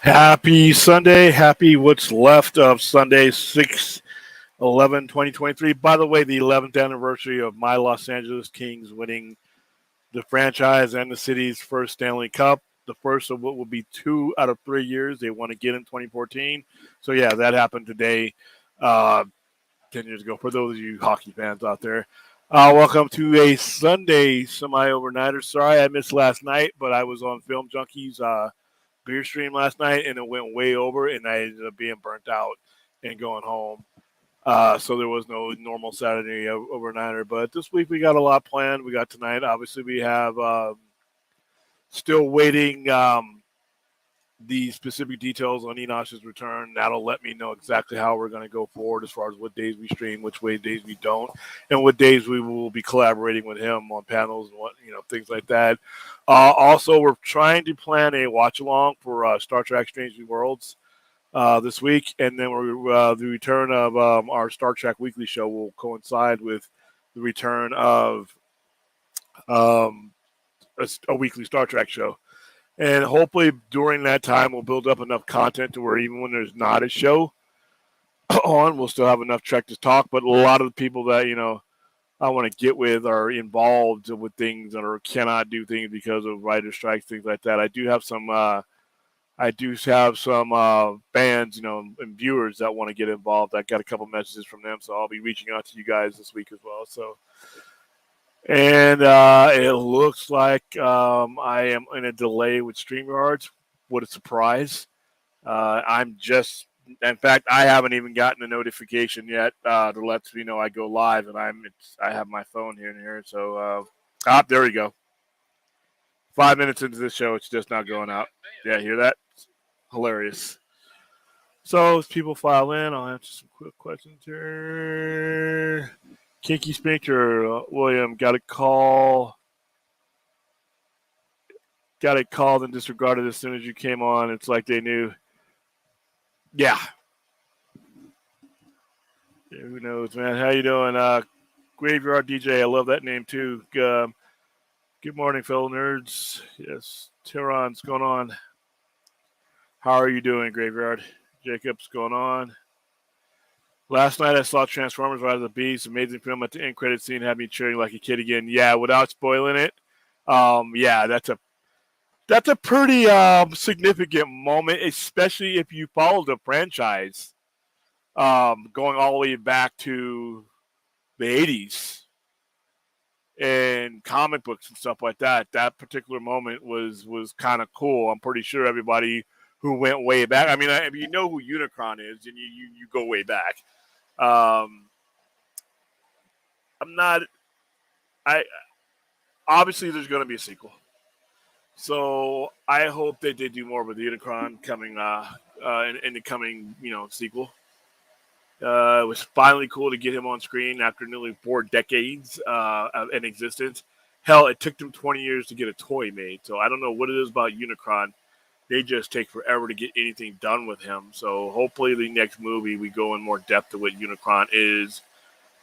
Happy Sunday. Happy what's left of Sunday, 6/11/2023. By the way, the 11th anniversary of my Los Angeles Kings winning the franchise and the city's first Stanley Cup. The first of what will be 2 out of 3 years. They won again in 2014. So, yeah, that happened today, uh, 10 years ago, for those of you hockey fans out there. Welcome to a Sunday semi-overnighter. Sorry I missed last night, but I was on Film Junkies beer stream last night, and it went way over, and I ended up being burnt out and going home. So there was no normal Saturday overnighter. But this week we got a lot planned. We got tonight. Obviously, we have still waiting the specific details on Enosh's return. That'll let me know exactly how we're going to go forward as far as what days we stream, which days we don't, and what days we will be collaborating with him on panels and things like that. Also, we're trying to plan a watch along for Star Trek: Strange New Worlds this week, and then the return of our Star Trek Weekly show will coincide with the return of a weekly Star Trek show. And hopefully during that time, we'll build up enough content to where even when there's not a show on, we'll still have enough Trek to talk. But a lot of the people that, I want to get with are involved with things or cannot do things because of writer strikes, things like that. I do have some fans, and viewers that want to get involved. I got a couple messages from them, so I'll be reaching out to you guys this week as well. So. And it looks like I am in a delay with StreamYard. What a surprise. In fact, I haven't even gotten a notification yet to let me know I go live, and I have my phone here. So, there we go. 5 minutes into this show, it's just not going out. Yeah, hear that? Hilarious. So, as people file in, I'll answer some quick questions here. Kinky Spinker, William, got a call and disregarded as soon as you came on. It's like they knew. Yeah. Who knows, man? How you doing? Graveyard DJ, I love that name too. Good morning, fellow nerds. Yes, Tehran's going on. How are you doing, Graveyard? Jacob's going on. Last night I saw Transformers: Rise of the Beast. Amazing film. At the end credit scene had me cheering like a kid again. Yeah, without spoiling it. Yeah, that's a pretty significant moment, especially if you follow the franchise going all the way back to the 80s and comic books and stuff like that. That particular moment was kind of cool. I'm pretty sure everybody who went way back. I mean, you know who Unicron is, and you go way back. Obviously there's going to be a sequel. So I hope that they do more with Unicron coming in the coming sequel. It was finally cool to get him on screen after nearly 4 decades in existence. Hell, it took them 20 years to get a toy made. So I don't know what it is about Unicron. They just take forever to get anything done with him. So hopefully the next movie we go in more depth to what Unicron is,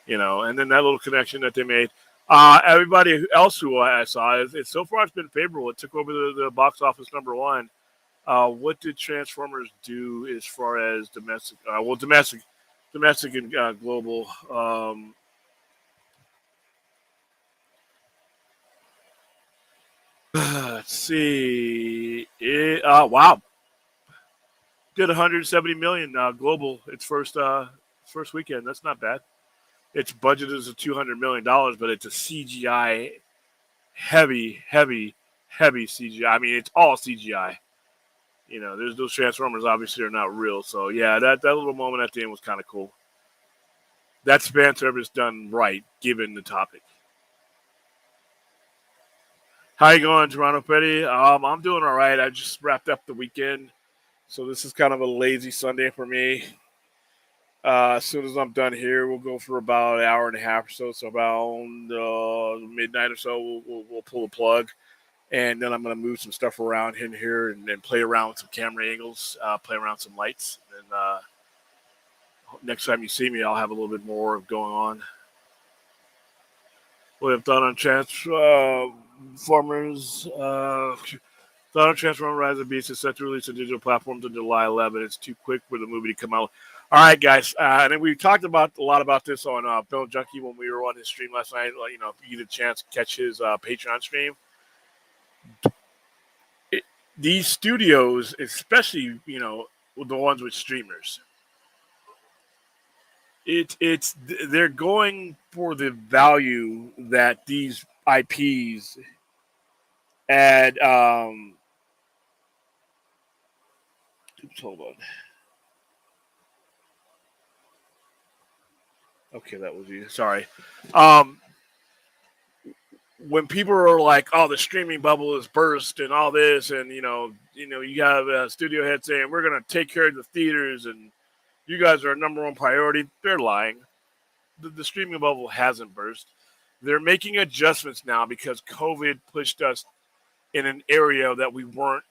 and then that little connection that they made. Everybody else who I saw, so far it's been favorable. It took over the box office #1. What did Transformers do as far as domestic? Domestic and global. Let's see. Wow, did 170 million global. Its first weekend. That's not bad. Its budget is $200 million, but it's a CGI heavy CGI. I mean, it's all CGI. There's those Transformers obviously are not real. So yeah, that little moment at the end was kind of cool. That's fan service done right, given the topic. How you going, Toronto Petty? I'm doing all right. I just wrapped up the weekend, so this is kind of a lazy Sunday for me. As soon as I'm done here, we'll go for about an hour and a half or so. So around midnight or so, we'll pull the plug, and then I'm going to move some stuff around in here and then play around with some camera angles, play around with some lights. And next time you see me, I'll have a little bit more going on. What I've done on Transformers. Thought Transformers Rise of the Beast is set to release on digital platforms on July 11th. It's too quick for the movie to come out. All right, guys. And then we talked about a lot about this on Film Junkie when we were on his stream last night. Like, if you get a chance to catch his Patreon stream, these studios, especially the ones with streamers, it's they're going for the value that these IPs add. Hold on. Okay, that was you. Sorry. When people are like, "Oh, the streaming bubble is burst," and all this, and you have a studio head saying, "We're going to take care of the theaters," and you guys are a number one priority. They're lying. The streaming bubble hasn't burst. They're making adjustments now because COVID pushed us in an area that we weren't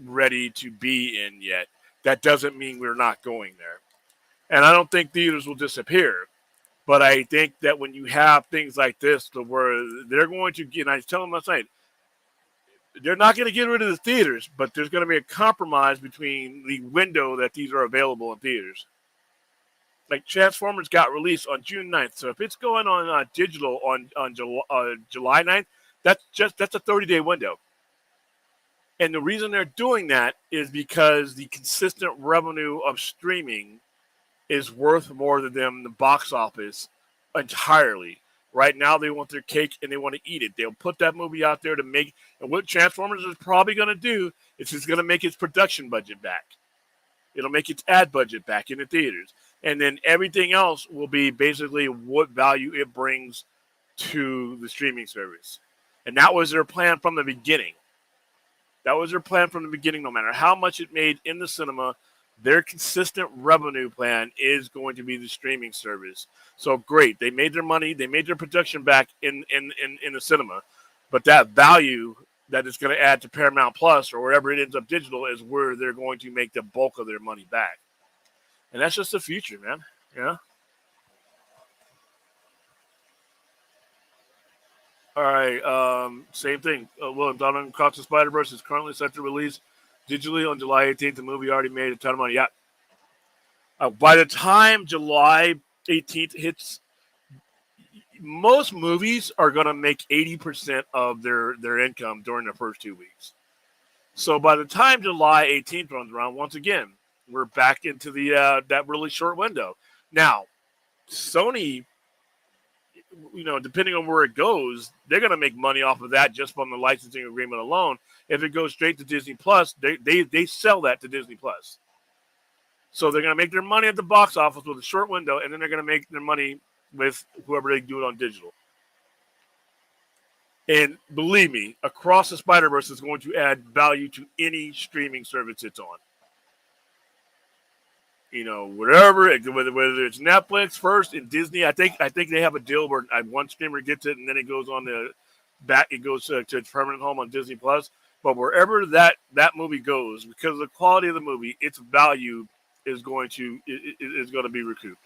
ready to be in yet. That doesn't mean we're not going there. And I don't think theaters will disappear. But I think that when you have things like this, to where they're going to get, and I was telling them last night, they're not going to get rid of the theaters, but there's going to be a compromise between the window that these are available in theaters. Like Transformers got released on June 9th. So if it's going on digital on July 9th, that's a 30-day window. And the reason they're doing that is because the consistent revenue of streaming is worth more than them the box office entirely. Right now, they want their cake and they want to eat it. They'll put that movie out there to make, and what Transformers is probably going to do is it's going to make its production budget back. It'll make its ad budget back in the theaters. And then everything else will be basically what value it brings to the streaming service. And that was their plan from the beginning. That was their plan from the beginning, no matter how much it made in the cinema. Their consistent revenue plan is going to be the streaming service. So great. They made their money. They made their production back in the cinema. But that value that it's going to add to Paramount Plus or wherever it ends up digital is where they're going to make the bulk of their money back. And that's just the future, man. Yeah. All right. Same thing. William Donovan Cross the Spider-Verse is currently set to release digitally on July 18th. The movie already made a ton of money. Yeah. By the time July 18th hits, most movies are going to make 80% of their income during the first 2 weeks. So by the time July 18th runs around, once again, we're back into the that really short window. Now, Sony, depending on where it goes, they're going to make money off of that just from the licensing agreement alone. If it goes straight to Disney Plus, they sell that to Disney Plus. So they're going to make their money at the box office with a short window, and then they're going to make their money with whoever they do it on digital. And believe me, Across the Spider-Verse is going to add value to any streaming service it's on. Whatever, whether it's Netflix first and Disney, I think they have a deal where one streamer gets it and then it goes on the back. It goes to its permanent home on Disney Plus. But wherever that movie goes, because of the quality of the movie, its value is going to be recouped.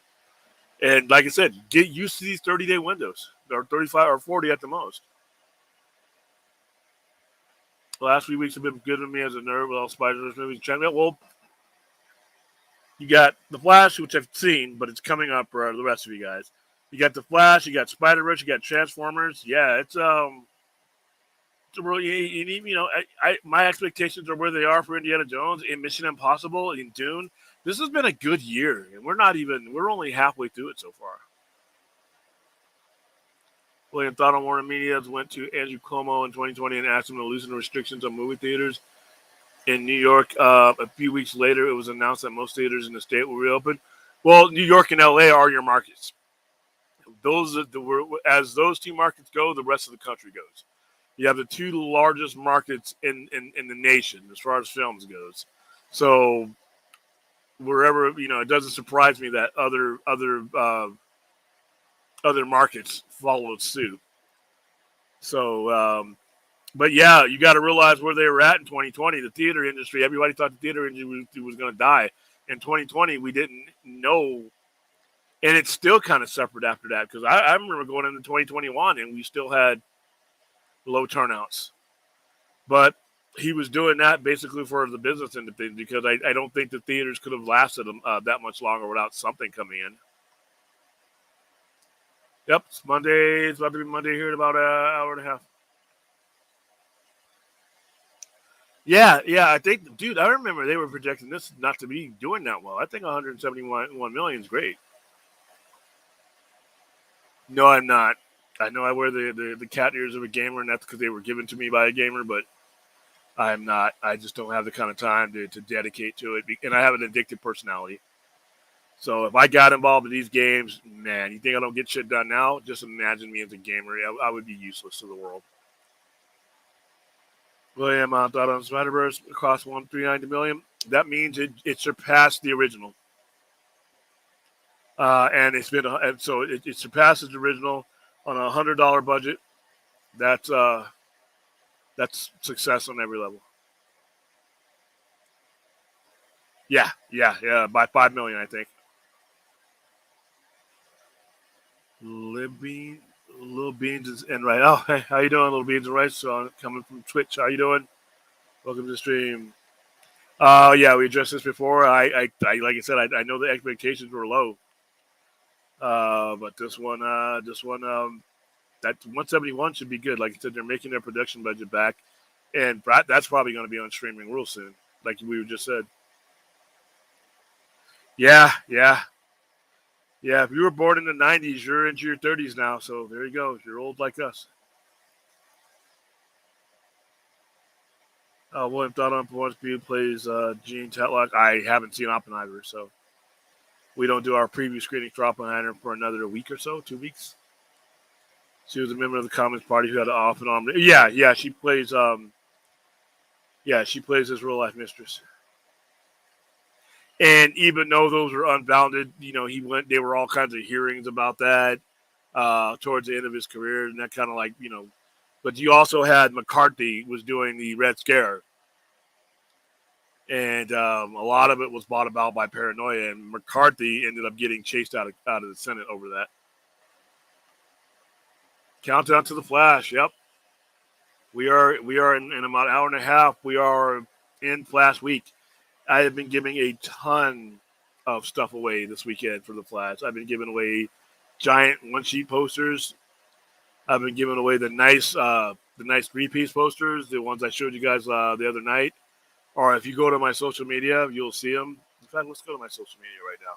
And like I said, get used to these 30-day windows, or 35 or 40 at the most. The last few weeks have been good to me as a nerd with all Spider-Verse movies. Well, you got The Flash, which I've seen, but it's coming up for the rest of you guys. You got The Flash, you got Spider-Verse, you got Transformers. Yeah, it's really, my expectations are where they are for Indiana Jones, in Mission Impossible, in Dune. This has been a good year, and we're only halfway through it so far. William thought on Warner Media went to Andrew Cuomo in 2020 and asked him to loosen the restrictions on movie theaters. In New York, a few weeks later, it was announced that most theaters in the state will reopen. Well, New York and LA are your markets. As those two markets go, the rest of the country goes. You have the two largest markets in the nation as far as films goes. So wherever, it doesn't surprise me that other markets followed suit. So, but yeah, you got to realize where they were at in 2020. The theater industry, everybody thought the theater industry was going to die. In 2020, we didn't know, and it still kind of suffered after that, because I remember going into 2021 and we still had low turnouts. But he was doing that basically for the business end of things because I don't think the theaters could have lasted that much longer without something coming in. Yep, it's Monday. It's about to be Monday here in about an hour and a half. Yeah. I think, dude, I remember they were projecting this not to be doing that well. I think 171 million is great. No, I'm not. I know I wear the cat ears of a gamer, and that's because they were given to me by a gamer, but I'm not. I just don't have the kind of time to dedicate to it, and I have an addictive personality. So if I got involved in these games, man, you think I don't get shit done now? Just imagine me as a gamer. I would be useless to the world. William thought on Spider-Verse cost 1,390 million. That means it surpassed the original, and it's been and so it surpasses the original on $100 budget. That's that's success on every level. Yeah, by 5 million, I think. Libby, Little Beans is and right. Oh, hey, how you doing, Little Beans and Rice? Coming from Twitch. How you doing? Welcome to the stream. Yeah, we addressed this before. I like I said, I know the expectations were low. But this one, that 171 should be good. Like I said, they're making their production budget back, and that's probably going to be on streaming real soon. Like we just said. Yeah. If you were born in the '90s, you're into your 30s now. So there you go. You're old like us. William Thaddeus Polanski plays Gene Tetlock. I haven't seen Oppenheimer, so we don't do our preview screening for Oppenheimer for another week or so, 2 weeks. She was a member of the Communist Party who had an off and on. Yeah. She plays. She plays his real life mistress. And even though those were unbounded, they were all kinds of hearings about that towards the end of his career, and that kind of like. But you also had McCarthy was doing the Red Scare, and a lot of it was brought about by paranoia, and McCarthy ended up getting chased out of the Senate over that. Countdown to the Flash. Yep, we are in about an hour and a half. We are in Flash week. I have been giving a ton of stuff away this weekend for the Flash. I've been giving away giant one-sheet posters. I've been giving away the nice 3-piece posters, the ones I showed you guys the other night. Or if you go to my social media, you'll see them. In fact, let's go to my social media right now.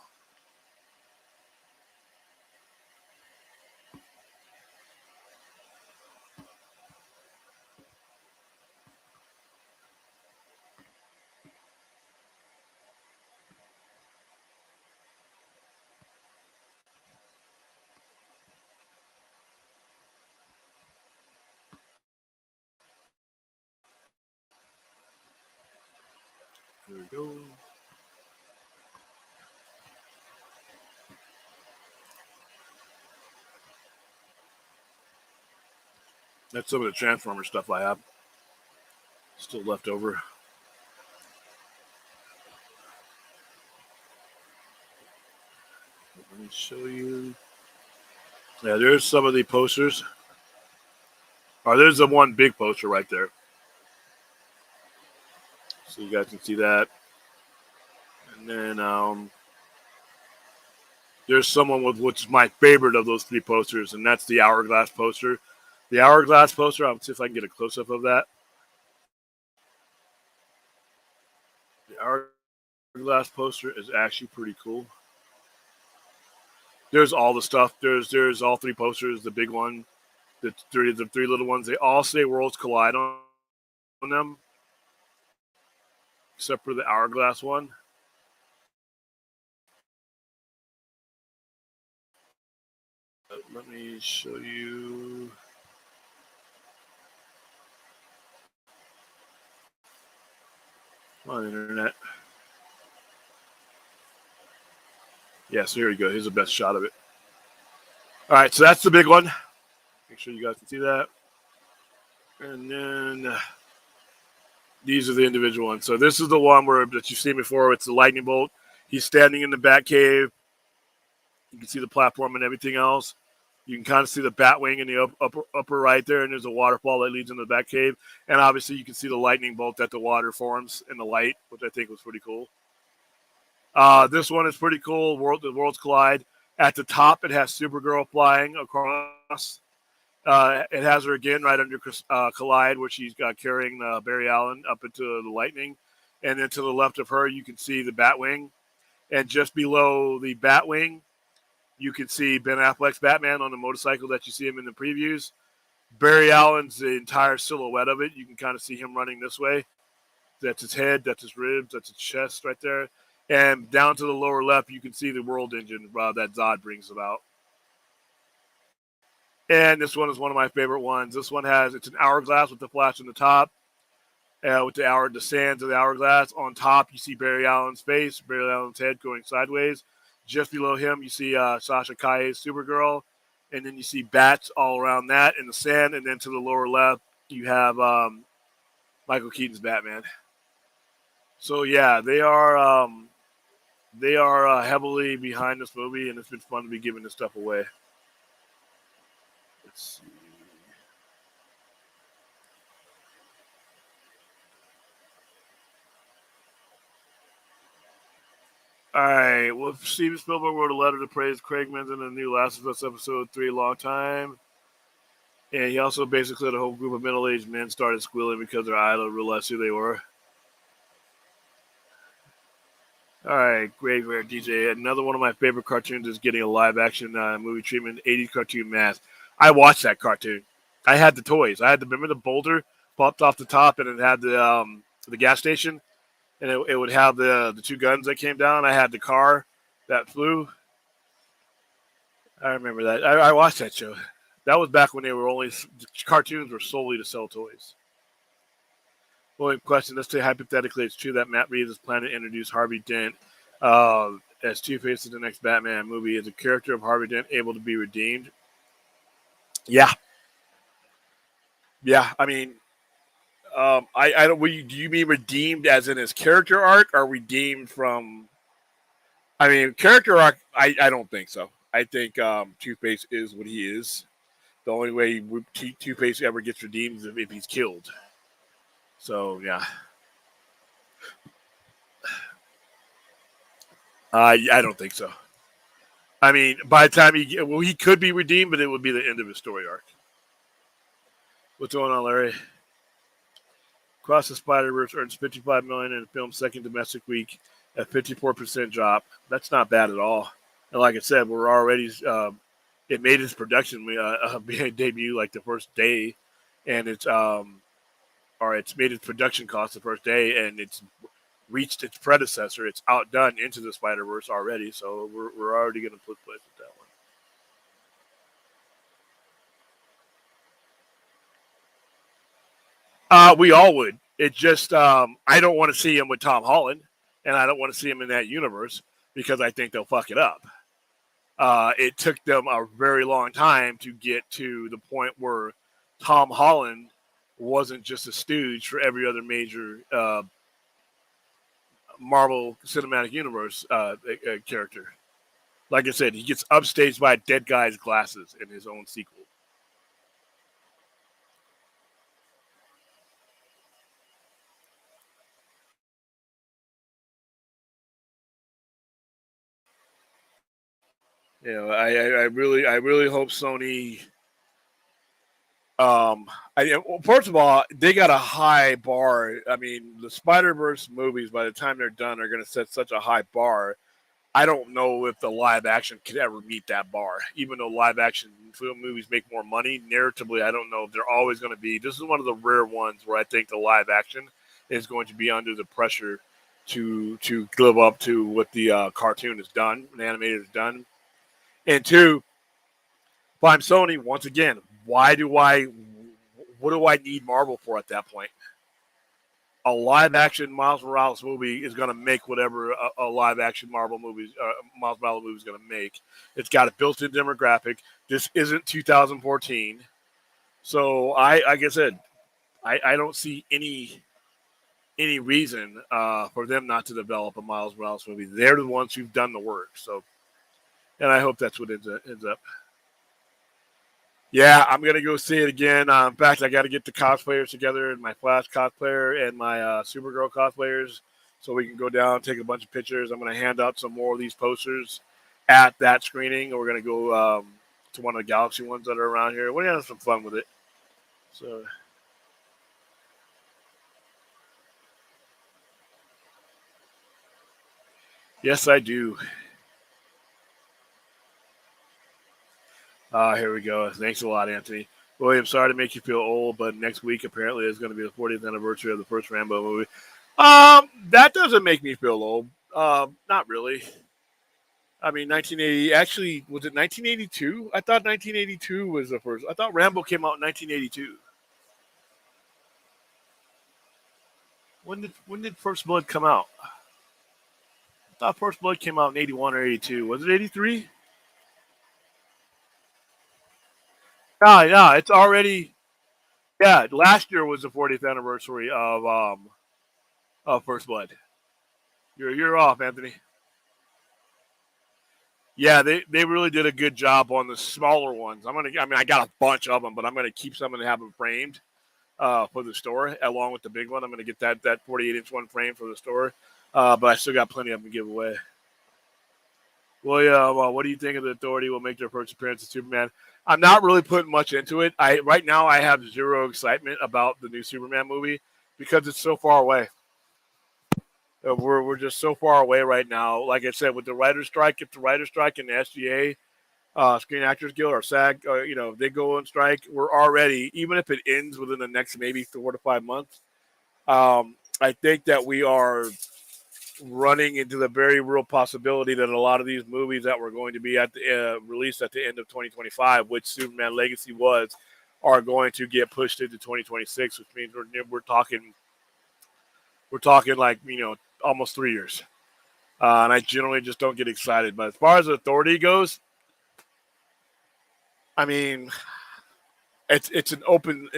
There we go. That's some of the Transformer stuff I have still left over. Let me show you. Yeah, there's some of the posters. There's the one big poster right there. So you guys can see that. And then there's someone with which is my favorite of those 3 posters, and that's the Hourglass poster. The Hourglass poster, I'll see if I can get a close-up of that. The Hourglass poster is actually pretty cool. There's all the stuff. There's all 3 posters. The big one, the 3 little ones. They all say Worlds Collide on them, except for the Hourglass one. Let me show you. On the internet. Yeah, so here we go. Here's the best shot of it. All right, so that's the big one. Make sure you guys can see that. And then these are the individual ones. So this is the one that you've seen before. It's the lightning bolt. He's standing in the Batcave. You can see the platform and everything else. You can kind of see the Batwing in the upper right there, and there's a waterfall that leads into the Batcave. And obviously, you can see the lightning bolt that the water forms in the light, which I think was pretty cool. This one is pretty cool. The Worlds Collide. At the top, it has Supergirl flying across. It has her again right under Collide, where she's carrying Barry Allen up into the lightning. And then to the left of her, you can see the Batwing. And just below the Batwing, you can see Ben Affleck's Batman on the motorcycle that you see him in the previews. Barry Allen's the entire silhouette of it. You can kind of see him running this way. That's his head, that's his ribs, that's his chest right there. And down to the lower left, you can see the World Engine that Zod brings about. And this one is one of my favorite ones. This one it's an hourglass with the Flash on the top, with the sands of the hourglass. On top, you see Barry Allen's face, Barry Allen's head going sideways. Just below him, you see Sasha Calle's Supergirl, and then you see bats all around that in the sand. And then to the lower left, you have Michael Keaton's Batman. So yeah, they are heavily behind this movie, and it's been fun to be giving this stuff away. Let's see. All right. Well, Steven Spielberg wrote a letter to praise Craig Mazin in the new Last of Us episode 3 long time. And he also basically had a whole group of middle-aged men started squealing because their idol realized who they were. All right, Graveyard DJ. Another one of my favorite cartoons is getting a live-action movie treatment, 80s cartoon Mask. I watched that cartoon. I had the toys. Remember the boulder popped off the top, and it had the gas station, and it would have the two guns that came down. I had the car that flew. I remember that. I watched that show. That was back when cartoons were solely to sell toys. Well, question. Let's say hypothetically it's true that Matt Reeves is planning to introduce Harvey Dent as Two-Face in the next Batman movie. Is the character of Harvey Dent able to be redeemed? Yeah. Yeah. I mean, I don't. Do you mean redeemed as in his character arc, or redeemed from? I mean, character arc. I don't think so. I think Two-Face is what he is. The only way Two-Face ever gets redeemed is if he's killed. So yeah. I don't think so. I mean, by the time he could be redeemed, but it would be the end of his story arc. What's going on, Larry? Across the Spider-Verse earns $55 million in the film's second domestic week at 54% drop. That's not bad at all. And like I said, we're already it made its production debut like the first day, and it's made its production cost the first day, and it's reached its predecessor. It's outdone Into the Spider-Verse already, so we're already going to put place with that one. We all would. It just I don't want to see him with Tom Holland, and I don't want to see him in that universe because I think they'll fuck it up. It took them a very long time to get to the point where Tom Holland wasn't just a stooge for every other major Marvel Cinematic Universe character. Like I said, he gets upstaged by a dead guy's glasses in his own sequel. You know, I really hope Sony. First of all, they got a high bar. I mean, the Spider-Verse movies, by the time they're done, are going to set such a high bar. I don't know if the live action could ever meet that bar. Even though live action film movies make more money, narratively, I don't know if they're always going to be. This is one of the rare ones where I think the live action is going to be under the pressure to live up to what the cartoon has done, and animated has done. And two, if I'm Sony, once again, what do I need Marvel for at that point? A live action Miles Morales movie is going to make whatever a live action Miles Morales movie is going to make. It's got a built in demographic. This isn't 2014. So like I said, I don't see any reason for them not to develop a Miles Morales movie. They're the ones who've done the work. So, and I hope that's what ends up. Yeah, I'm gonna go see it again. In fact, I got to get the cosplayers together, and my Flash cosplayer and my Supergirl cosplayers, so we can go down and take a bunch of pictures. I'm gonna hand out some more of these posters at that screening. We're gonna go to one of the Galaxy ones that are around here. We're gonna have some fun with it. So, yes, I do. Here we go. Thanks a lot, Anthony. William, sorry to make you feel old, but next week apparently is going to be the 40th anniversary of the first Rambo movie. That doesn't make me feel old. Not really. I mean, 1980. Actually, was it 1982? I thought 1982 was the first. I thought Rambo came out in 1982. When did First Blood come out? I thought First Blood came out in 81 or 82. Was it 83? No, no, it's already. Yeah, last year was the 40th anniversary of First Blood. You're off, Anthony. Yeah, they really did a good job on the smaller ones. I mean I got a bunch of them, but I'm gonna keep some and have them framed for the store along with the big one. I'm gonna get that 48-inch one framed for the store, but I still got plenty of them to give away. Well, yeah. Well, what do you think of the Authority will make their first appearance in Superman? I'm not really putting much into it. I right now I have zero excitement about the new Superman movie because it's so far away. We're just so far away right now. Like I said, with the writer's strike, if the writer's strike and the SGA, Screen Actors Guild or SAG, they go on strike, we're already, even if it ends within the next maybe 4 to 5 months, I think that we are running into the very real possibility that a lot of these movies that were going to be at the released at the end of 2025, which Superman Legacy was, are going to get pushed into 2026, which means we're talking like almost 3 years. And I generally just don't get excited. But as far as Authority goes, I mean, it's an open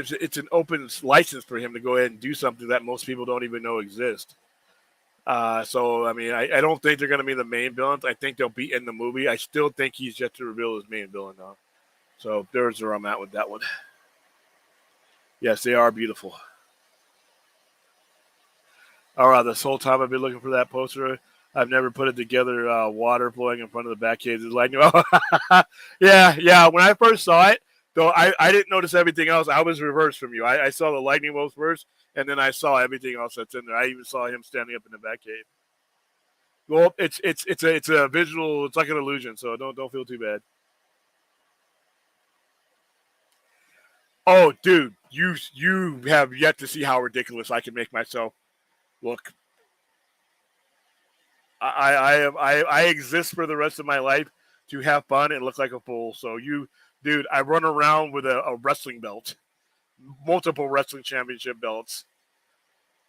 license for him to go ahead and do something that most people don't even know exists. So I mean, I don't think they're going to be the main villains. I think they'll be in the movie. I still think he's yet to reveal his main villain though. So there's where I'm at with that one. Yes, they are beautiful. All right, this whole time I've been looking for that poster. I've never put it together. Water flowing in front of the back cage is like, yeah, yeah. When I first saw it, though, I didn't notice everything else. I was reversed from you. I saw the lightning bolts first, and then I saw everything else that's in there. I even saw him standing up in the back cave. Well, it's a visual. It's like an illusion, so don't feel too bad. Oh, dude, you have yet to see how ridiculous I can make myself look. I exist for the rest of my life to have fun and look like a fool. So dude, I run around with a wrestling belt, multiple wrestling championship belts.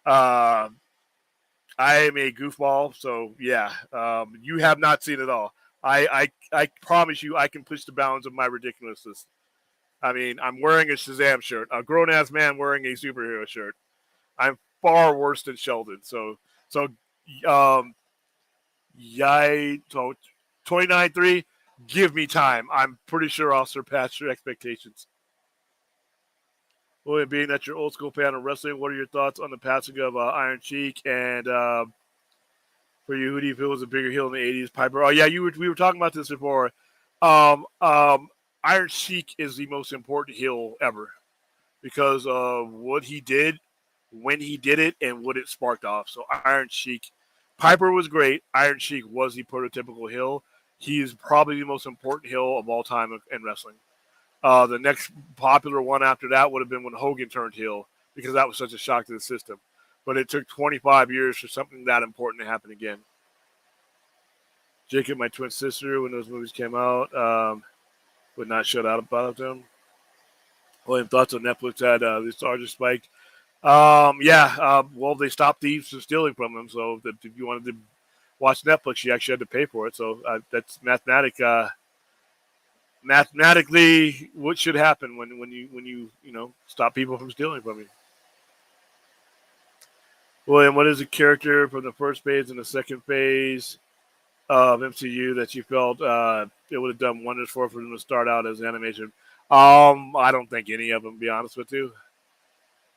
Uh, I am a goofball, so yeah, you have not seen it all. I promise you, I can push the bounds of my ridiculousness. I mean, I'm wearing a Shazam shirt, a grown ass man wearing a superhero shirt. I'm far worse than Sheldon. So um, Yay! So 29-3. Give me time. I'm pretty sure I'll surpass your expectations. William, being that you're old school fan of wrestling, what are your thoughts on the passing of Iron Sheik? And for you, who do you feel was a bigger heel in the '80s, Piper? Oh yeah, we were talking about this before. Um, um, Iron Sheik is the most important heel ever because of what he did, when he did it, and what it sparked off. So Iron Sheik, Piper was great. Iron Sheik was the prototypical heel. He is probably the most important heel of all time in wrestling. The next popular one after that would have been when Hogan turned heel because that was such a shock to the system. But it took 25 years for something that important to happen again. Jacob, my twin sister, when those movies came out, would not shut out about them. William, thoughts on Netflix had the stars are spiked. Yeah. Well, they stopped thieves from stealing from them. So if you wanted to watch Netflix, you actually had to pay for it. So that's mathematically what should happen when you stop people from stealing from you. William, what is a character from the first phase and the second phase of MCU that you felt it would have done wonders for them to start out as animation? I don't think any of them, to be honest with you.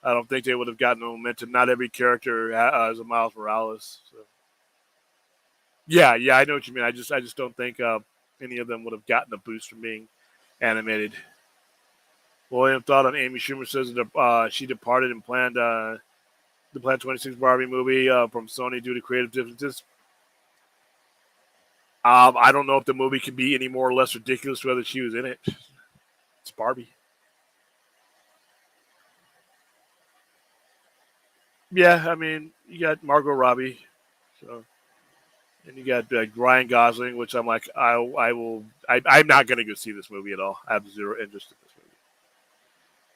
I don't think they would have gotten the momentum. Not every character is a Miles Morales. So. Yeah, I know what you mean. I just don't think any of them would have gotten a boost from being animated. William thought on Amy Schumer says that she departed and planned the Plan 26 Barbie movie from Sony due to creative differences. I don't know if the movie could be any more or less ridiculous whether she was in it. It's Barbie. Yeah, I mean, you got Margot Robbie, so, and you got Ryan Gosling, which I'm like, I'm not going to go see this movie at all. I have zero interest in this movie.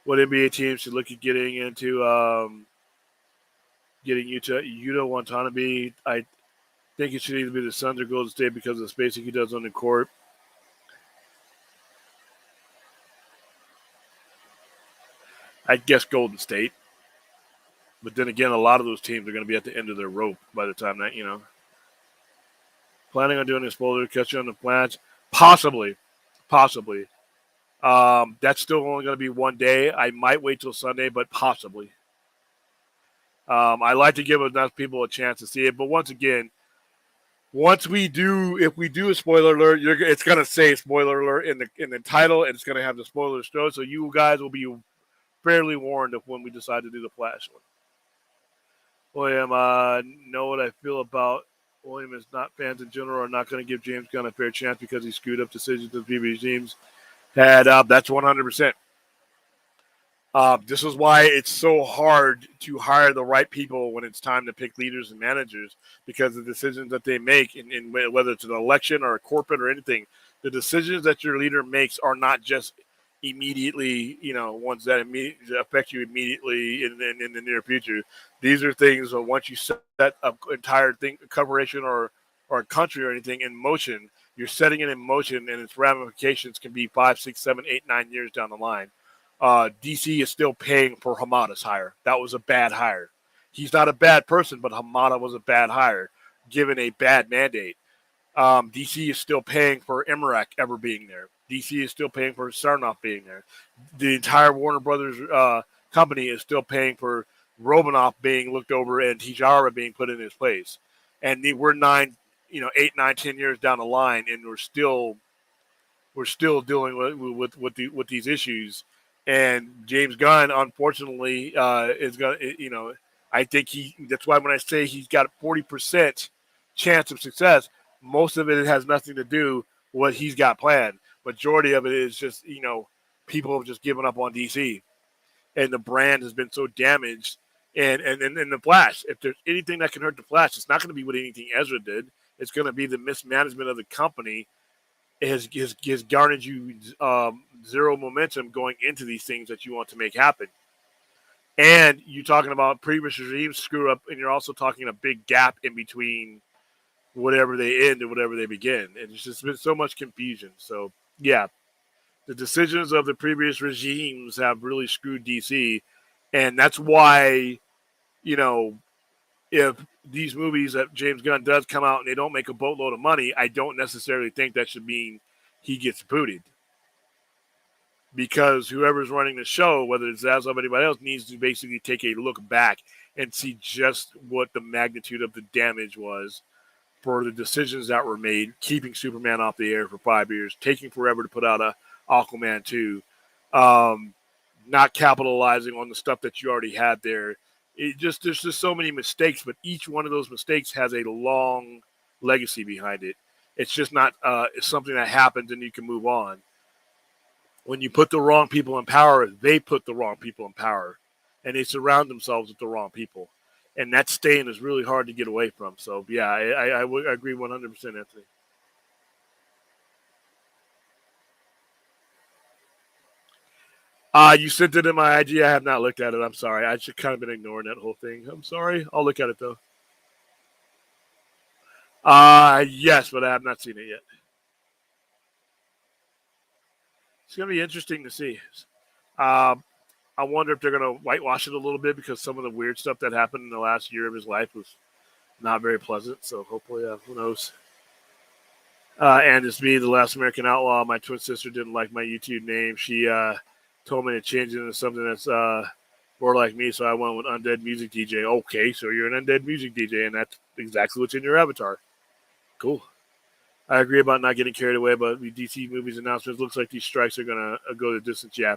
What NBA team should look at getting into getting Yuta Watanabe? I think it should either be the Suns or Golden State because of the spacing he does on the court. I guess Golden State. But then again, a lot of those teams are going to be at the end of their rope by the time that, Planning on doing a spoiler catch you on the plans? Possibly. Possibly. That's still only going to be one day. I might wait till Sunday, but possibly. I like to give enough people a chance to see it. But once again, if we do a spoiler alert, it's going to say spoiler alert in the title, and it's going to have the spoiler show. So you guys will be fairly warned of when we decide to do the Flash one. William, know what I feel about William is not fans in general are not going to give James Gunn a fair chance because he screwed up decisions that previous teams had. That's 100%. This is why it's so hard to hire the right people when it's time to pick leaders and managers because the decisions that they make, in whether it's an election or a corporate or anything, the decisions that your leader makes are not just immediately, ones that affect you immediately in the near future. These are things that once you set an entire thing, corporation or a country or anything in motion, you're setting it in motion, and its ramifications can be 5, 6, 7, 8, 9 years down the line. DC is still paying for Hamada's hire. That was a bad hire. He's not a bad person, but Hamada was a bad hire, given a bad mandate. DC is still paying for Emmerich ever being there. DC is still paying for Sarnoff being there. The entire Warner Brothers company is still paying for Romanoff being looked over and Tijara being put in his place. And we're 8, 9, 10 years down the line, and we're still dealing with these issues. And James Gunn, unfortunately, is going to, I think that's why when I say he's got a 40% chance of success, most of it has nothing to do with what he's got planned. Majority of it is just, people have just given up on DC. And the brand has been so damaged. And the Flash, if there's anything that can hurt the Flash, it's not going to be what anything Ezra did. It's going to be the mismanagement of the company has garnered you zero momentum going into these things that you want to make happen. And you're talking about previous regimes screw up, and you're also talking a big gap in between whatever they end and whatever they begin. And it's just been so much confusion. So, yeah, the decisions of the previous regimes have really screwed DC. And that's why, if these movies that James Gunn does come out and they don't make a boatload of money, I don't necessarily think that should mean he gets booted. Because whoever's running the show, whether it's Zaslav or anybody else, needs to basically take a look back and see just what the magnitude of the damage was for the decisions that were made, keeping Superman off the air for 5 years, taking forever to put out a Aquaman 2, not capitalizing on the stuff that you already had there. There's just so many mistakes, but each one of those mistakes has a long legacy behind it. It's just not it's something that happens and you can move on. When you put the wrong people in power, they put the wrong people in power, and they surround themselves with the wrong people. And that stain is really hard to get away from. So, yeah, I agree 100%, Anthony. You sent it in my IG. I have not looked at it. I'm sorry. I just kind of been ignoring that whole thing. I'm sorry. I'll look at it, though. Yes, but I have not seen it yet. It's going to be interesting to see. I wonder if they're going to whitewash it a little bit because some of the weird stuff that happened in the last year of his life was not very pleasant. So hopefully, who knows? And it's me, the Last American Outlaw. My twin sister didn't like my YouTube name. She told me to change it into something that's more like me, so I went with Undead Music DJ. Okay, so you're an Undead Music DJ, and that's exactly what's in your avatar. Cool. I agree about not getting carried away, but the DC movies announcements looks like these strikes are going to go the distance. Yeah,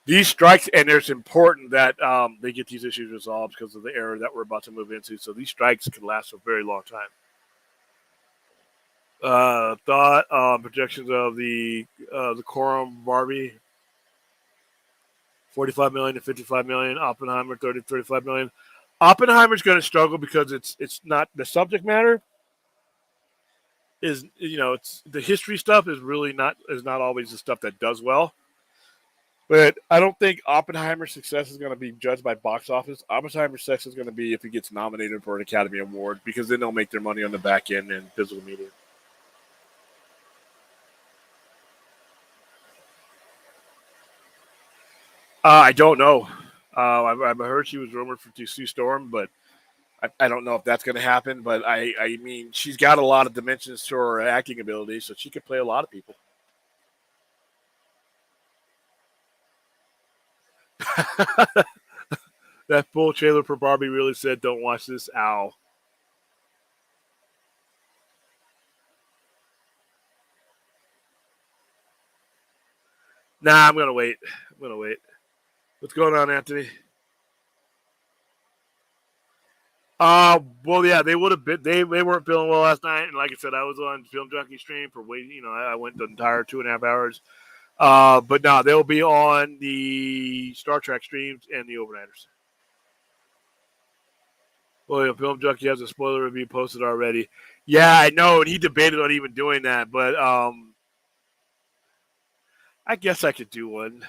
these strikes, and it's important that they get these issues resolved because of the era that we're about to move into. So these strikes could last a very long time. Thought projections of the Quorum Barbie 45 million to 55 million. Oppenheimer 30 to 35 million. Oppenheimer's going to struggle because it's not the subject matter is it's the history stuff is really not always the stuff that does well. But I don't think Oppenheimer's success is going to be judged by box office. Oppenheimer's success is going to be if he gets nominated for an Academy Award because then they'll make their money on the back end and physical media. I don't know. I've heard she was rumored to Sue Storm, but I don't know if that's going to happen. But I mean, she's got a lot of dimensions to her acting ability, so she could play a lot of people. That full trailer for Barbie really said, "Don't watch this." Ow. Nah, I'm gonna wait. What's going on, Anthony? Well, yeah, they would have been. They weren't feeling well last night, and like I said, I was on Film Junkie stream for waiting. I went the entire 2.5 hours. But no, they'll be on the Star Trek streams and the Overnighters. Well, Film Junkie has a spoiler review posted already. Yeah, I know, and he debated on even doing that, but I guess I could do one.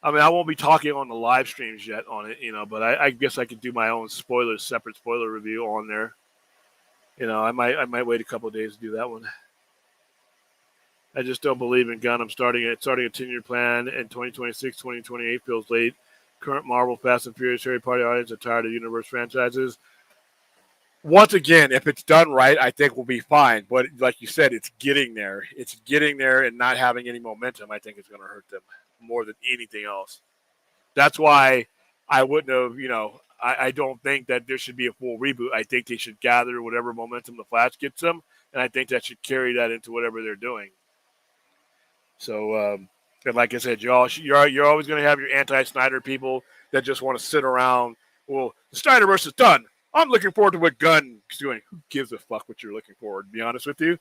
I mean, I won't be talking on the live streams yet on it, but I guess I could do my own separate spoiler review on there. I might wait a couple of days to do that one. I just don't believe in Gunn. I'm starting a 10-year plan, and 2026, 2028 feels late. Current Marvel, Fast and Furious, Harry Potter audience are tired of universe franchises. Once again, if it's done right, I think we'll be fine. But like you said, it's getting there. It's getting there and not having any momentum, I think is going to hurt them more than anything else. That's why I wouldn't have, I don't think that there should be a full reboot. I think they should gather whatever momentum the Flash gets them, and I think that should carry that into whatever they're doing. So, and like I said, you're always going to have your anti-Snyder people that just want to sit around. Well, the Snyderverse is done. I'm looking forward to what Gunn is doing. Who gives a fuck what you're looking forward? To be honest with you,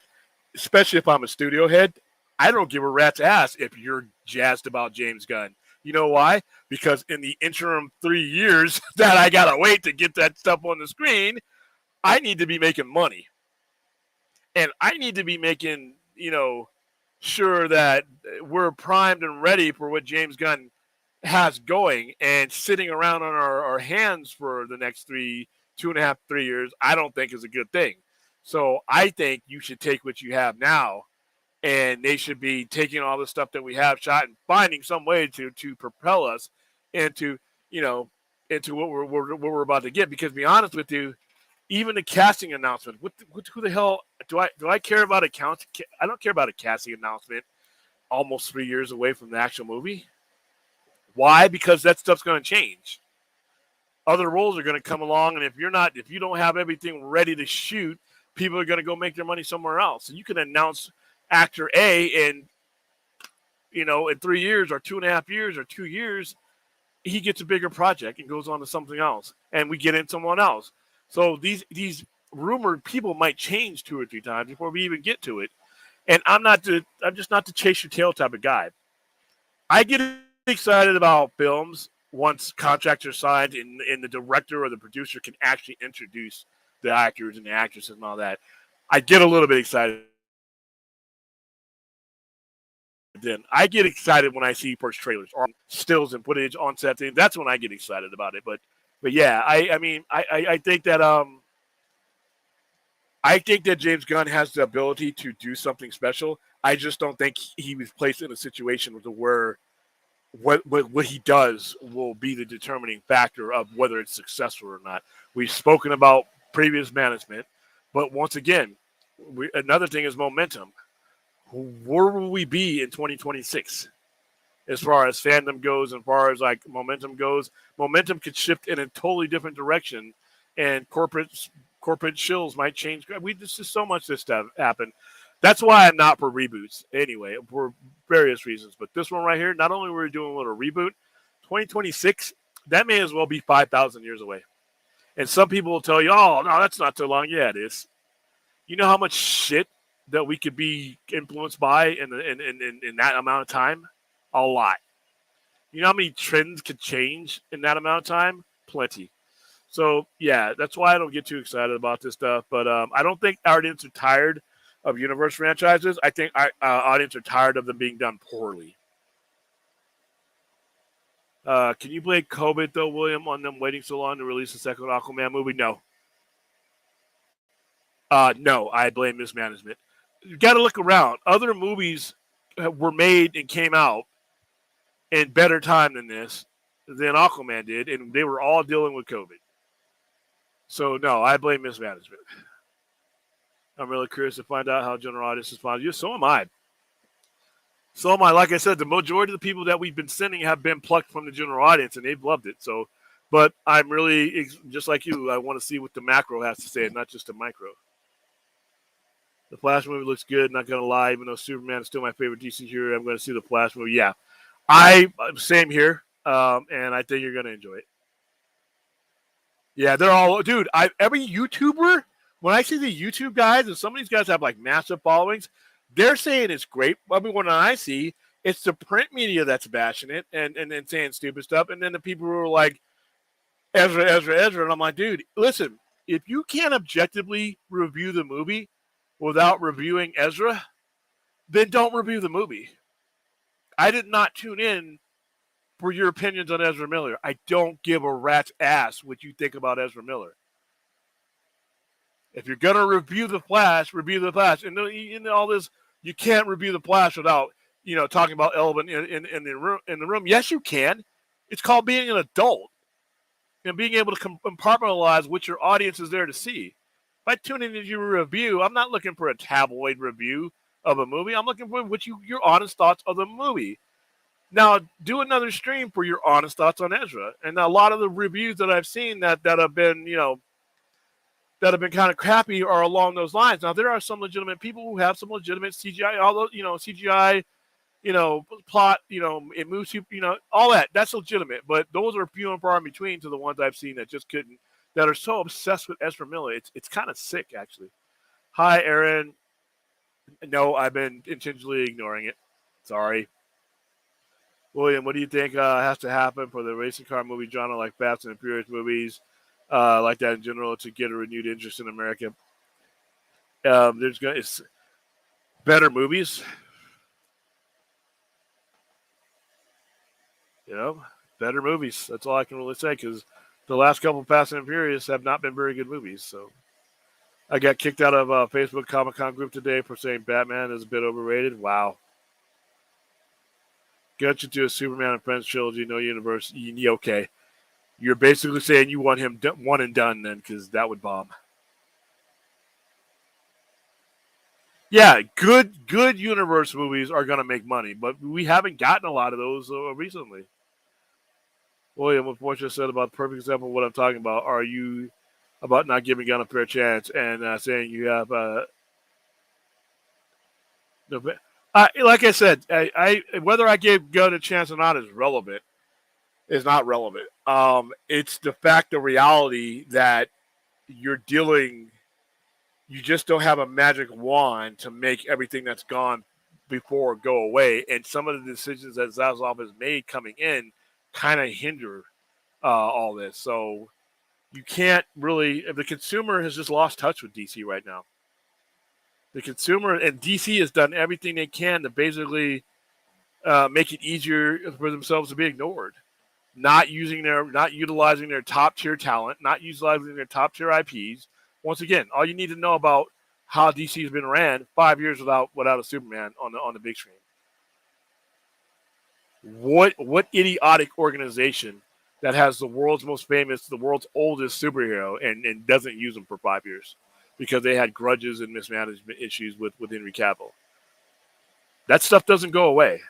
especially if I'm a studio head, I don't give a rat's ass if you're jazzed about James Gunn. You know why? Because in the interim 3 years that I gotta wait to get that stuff on the screen, I need to be making money, and I need to be making sure that we're primed and ready for what James Gunn has going. And sitting around on our hands for the next 2.5, 3 years, I don't think is a good thing. So I think you should take what you have now, and they should be taking all the stuff that we have shot and finding some way to propel us into into what we're about to get. Because to be honest with you, even the casting announcement, who the hell do I care about a count? I don't care about a casting announcement almost 3 years away from the actual movie. Why? Because that stuff's going to change. Other roles are going to come along, and if you don't have everything ready to shoot, people are going to go make their money somewhere else. And you can announce actor A, and in 3 years or 2.5 years or 2 years, he gets a bigger project and goes on to something else, and we get in someone else. So these rumored people might change 2 or 3 times before we even get to it. And I'm just not the chase your tail type of guy. I get excited about films once contracts are signed and the director or the producer can actually introduce the actors and the actresses and all that. I get a little bit excited. Then I get excited when I see first trailers or stills and footage on set things. That's when I get excited about it. But yeah, I think that James Gunn has the ability to do something special. I just don't think he was placed in a situation where what he does will be the determining factor of whether it's successful or not. We've spoken about previous management, but once again, Another thing is momentum. Where will we be in 2026 as far as fandom goes, and as far as like momentum goes? Momentum could shift in a totally different direction, and corporate shills might change. There's just so much this stuff happen. That's why I'm not for reboots anyway, for various reasons. But this one right here, not only were we doing a little reboot, 2026, that may as well be 5,000 years away. And some people will tell you, oh, no, that's not too long. Yeah, it is. You know how much shit that we could be influenced by in that amount of time? A lot. You know how many trends could change in that amount of time? Plenty. So, yeah, that's why I don't get too excited about this stuff. But I don't think our audience are tired of universe franchises. I think our audience are tired of them being done poorly. Can you blame COVID, though, William, on them waiting so long to release the second Aquaman movie? No. No, I blame mismanagement. You got to look around. Other movies were made and came out in better time than this, than Aquaman did, and they were all dealing with COVID. So, no, I blame mismanagement. I'm really curious to find out how general audience responds. Yeah, so am I. So am I. Like I said, the majority of the people that we've been sending have been plucked from the general audience, and they've loved it. So, but I'm really, just like you, I want to see what the macro has to say, and not just the micro. The Flash movie looks good, not going to lie. Even though Superman is still my favorite DC hero, I'm going to see the Flash movie. Yeah. Same here, and I think you're going to enjoy it. Yeah, they're all, dude, every YouTuber, when I see the YouTube guys, and some of these guys have like massive followings, they're saying it's great. I mean, when I see, it's the print media that's bashing it and saying stupid stuff. And then the people who are like, Ezra. And I'm like, dude, listen, if you can't objectively review the movie without reviewing Ezra, then don't review the movie. I did not tune in for your opinions on Ezra Miller. I don't give a rat's ass what you think about Ezra Miller. If you're going to review The Flash, review The Flash. And in all this, you can't review The Flash without, talking about Elvin in the room. Yes, you can. It's called being an adult and being able to compartmentalize what your audience is there to see. If I tune into your review, I'm not looking for a tabloid review of a movie. I'm looking for your honest thoughts of the movie. Now, do another stream for your honest thoughts on Ezra. And a lot of the reviews that I've seen that have been, that have been kind of crappy are along those lines. Now, there are some legitimate people who have some legitimate CGI, although, CGI, plot, it moves you, all that. That's legitimate. But those are few and far in between to the ones I've seen that just couldn't, that are so obsessed with Ezra Miller. It's kind of sick, actually. Hi, Aaron. No, I've been intentionally ignoring it. Sorry. William, what do you think has to happen for the racing car movie genre, like Fast and Furious movies, like that in general, to get a renewed interest in America? It's better movies, better movies. That's all I can really say, because the last couple of Fast and Furious have not been very good movies. So I got kicked out of Facebook Comic-Con group today for saying Batman is a bit overrated. Wow. Get you to a Superman and Friends trilogy, no universe. Okay. You're basically saying you want him one and done then, because that would bomb. Yeah, good universe movies are going to make money, but we haven't gotten a lot of those recently. William, what Portia said about the perfect example of what I'm talking about. Are you about not giving Gunn a fair chance and saying you have no? Like I said, I whether I gave Gunn a chance or not is relevant. Is not relevant. It's the fact of reality that you're dealing. You just don't have a magic wand to make everything that's gone before go away. And some of the decisions that Zaslav has made coming in kind of hinder all this. So you can't really. The consumer has just lost touch with DC right now. The consumer and DC has done everything they can to basically make it easier for themselves to be ignored. Not utilizing their top tier talent, not utilizing their top tier IPs. Once again, all you need to know about how DC has been ran 5 years without a Superman on the big screen. What idiotic organization that has the world's most famous, the world's oldest superhero and doesn't use them for 5 years? because they had grudges and mismanagement issues with Henry Cavill. That stuff doesn't go away.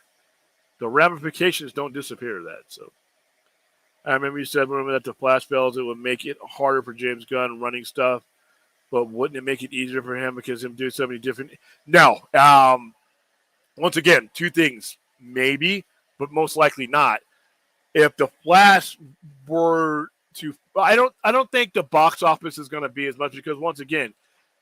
The ramifications don't disappear. That so. I remember you said that the Flash fails, it would make it harder for James Gunn running stuff, but wouldn't it make it easier for him because him doing so many different? No. Once again, two things, maybe, but most likely not. If the Flash were to, I don't think the box office is going to be as much because once again,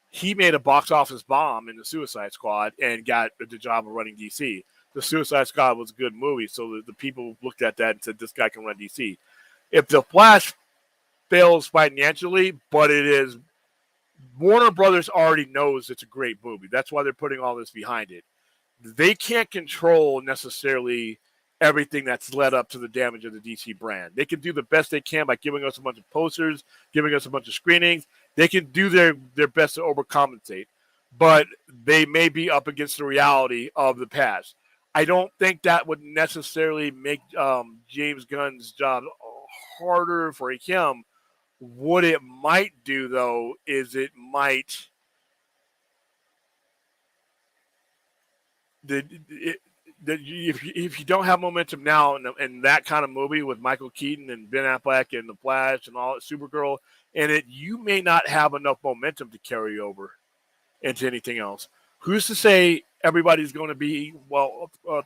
he made a box office bomb in the Suicide Squad and got the job of running DC. The Suicide Squad was a good movie, so the people looked at that and said, this guy can run DC. If the Flash fails financially, but it is, Warner Brothers already knows it's a great movie. That's why they're putting all this behind it. They can't control necessarily everything that's led up to the damage of the DC brand. They can do the best they can by giving us a bunch of posters, giving us a bunch of screenings. They can do their best to overcompensate, but they may be up against the reality of the past. I don't think that would necessarily make James Gunn's job harder for him. What it might do, though, is it might if you don't have momentum now in that kind of movie with Michael Keaton and Ben Affleck and The Flash and all that, Supergirl, and you may not have enough momentum to carry over into anything else. Who's to say everybody's going to be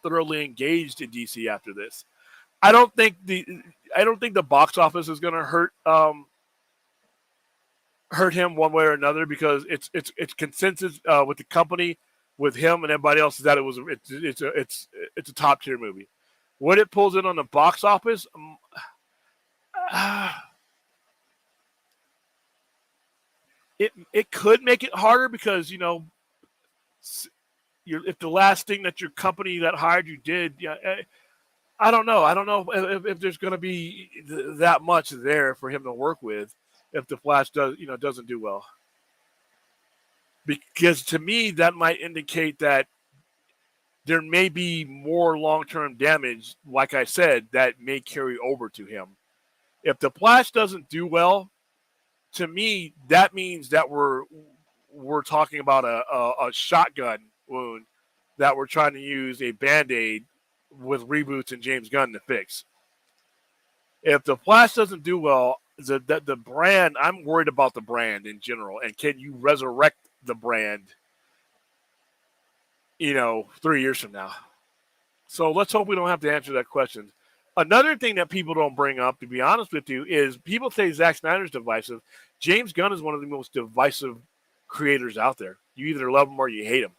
thoroughly engaged in DC after this? I don't think the box office is going to hurt him one way or another because it's consensus with the company, with him and everybody else is that it's a top tier movie. What it pulls in on the box office, it could make it harder because if the last thing that your company that hired you did, I don't know. I don't know if there's going to be that much there for him to work with if the Flash doesn't do well. Because to me, that might indicate that there may be more long-term damage, like I said, that may carry over to him. If the Flash doesn't do well, to me, that means that we're talking about a shotgun wound that we're trying to use a Band-Aid with reboots and James Gunn to fix. If the Flash doesn't do well, the brand, I'm worried about the brand in general. And can you resurrect the brand, 3 years from now? So let's hope we don't have to answer that question. Another thing that people don't bring up, to be honest with you, is people say Zack Snyder's divisive. James Gunn is one of the most divisive creators out there. You either love him or you hate him.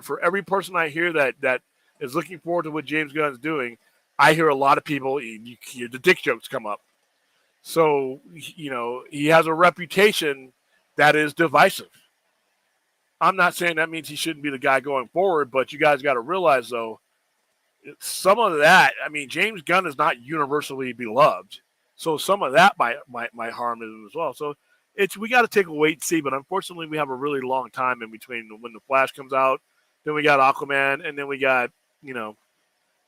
For every person I hear that is looking forward to what James Gunn is doing, I hear a lot of people, the dick jokes come up. So, he has a reputation that is divisive. I'm not saying that means he shouldn't be the guy going forward, but you guys got to realize, though, some of that, James Gunn is not universally beloved. So some of that might harm him as well. So we got to take a wait and see. But unfortunately, we have a really long time in between when the Flash comes out. Then we got Aquaman, and then we got, and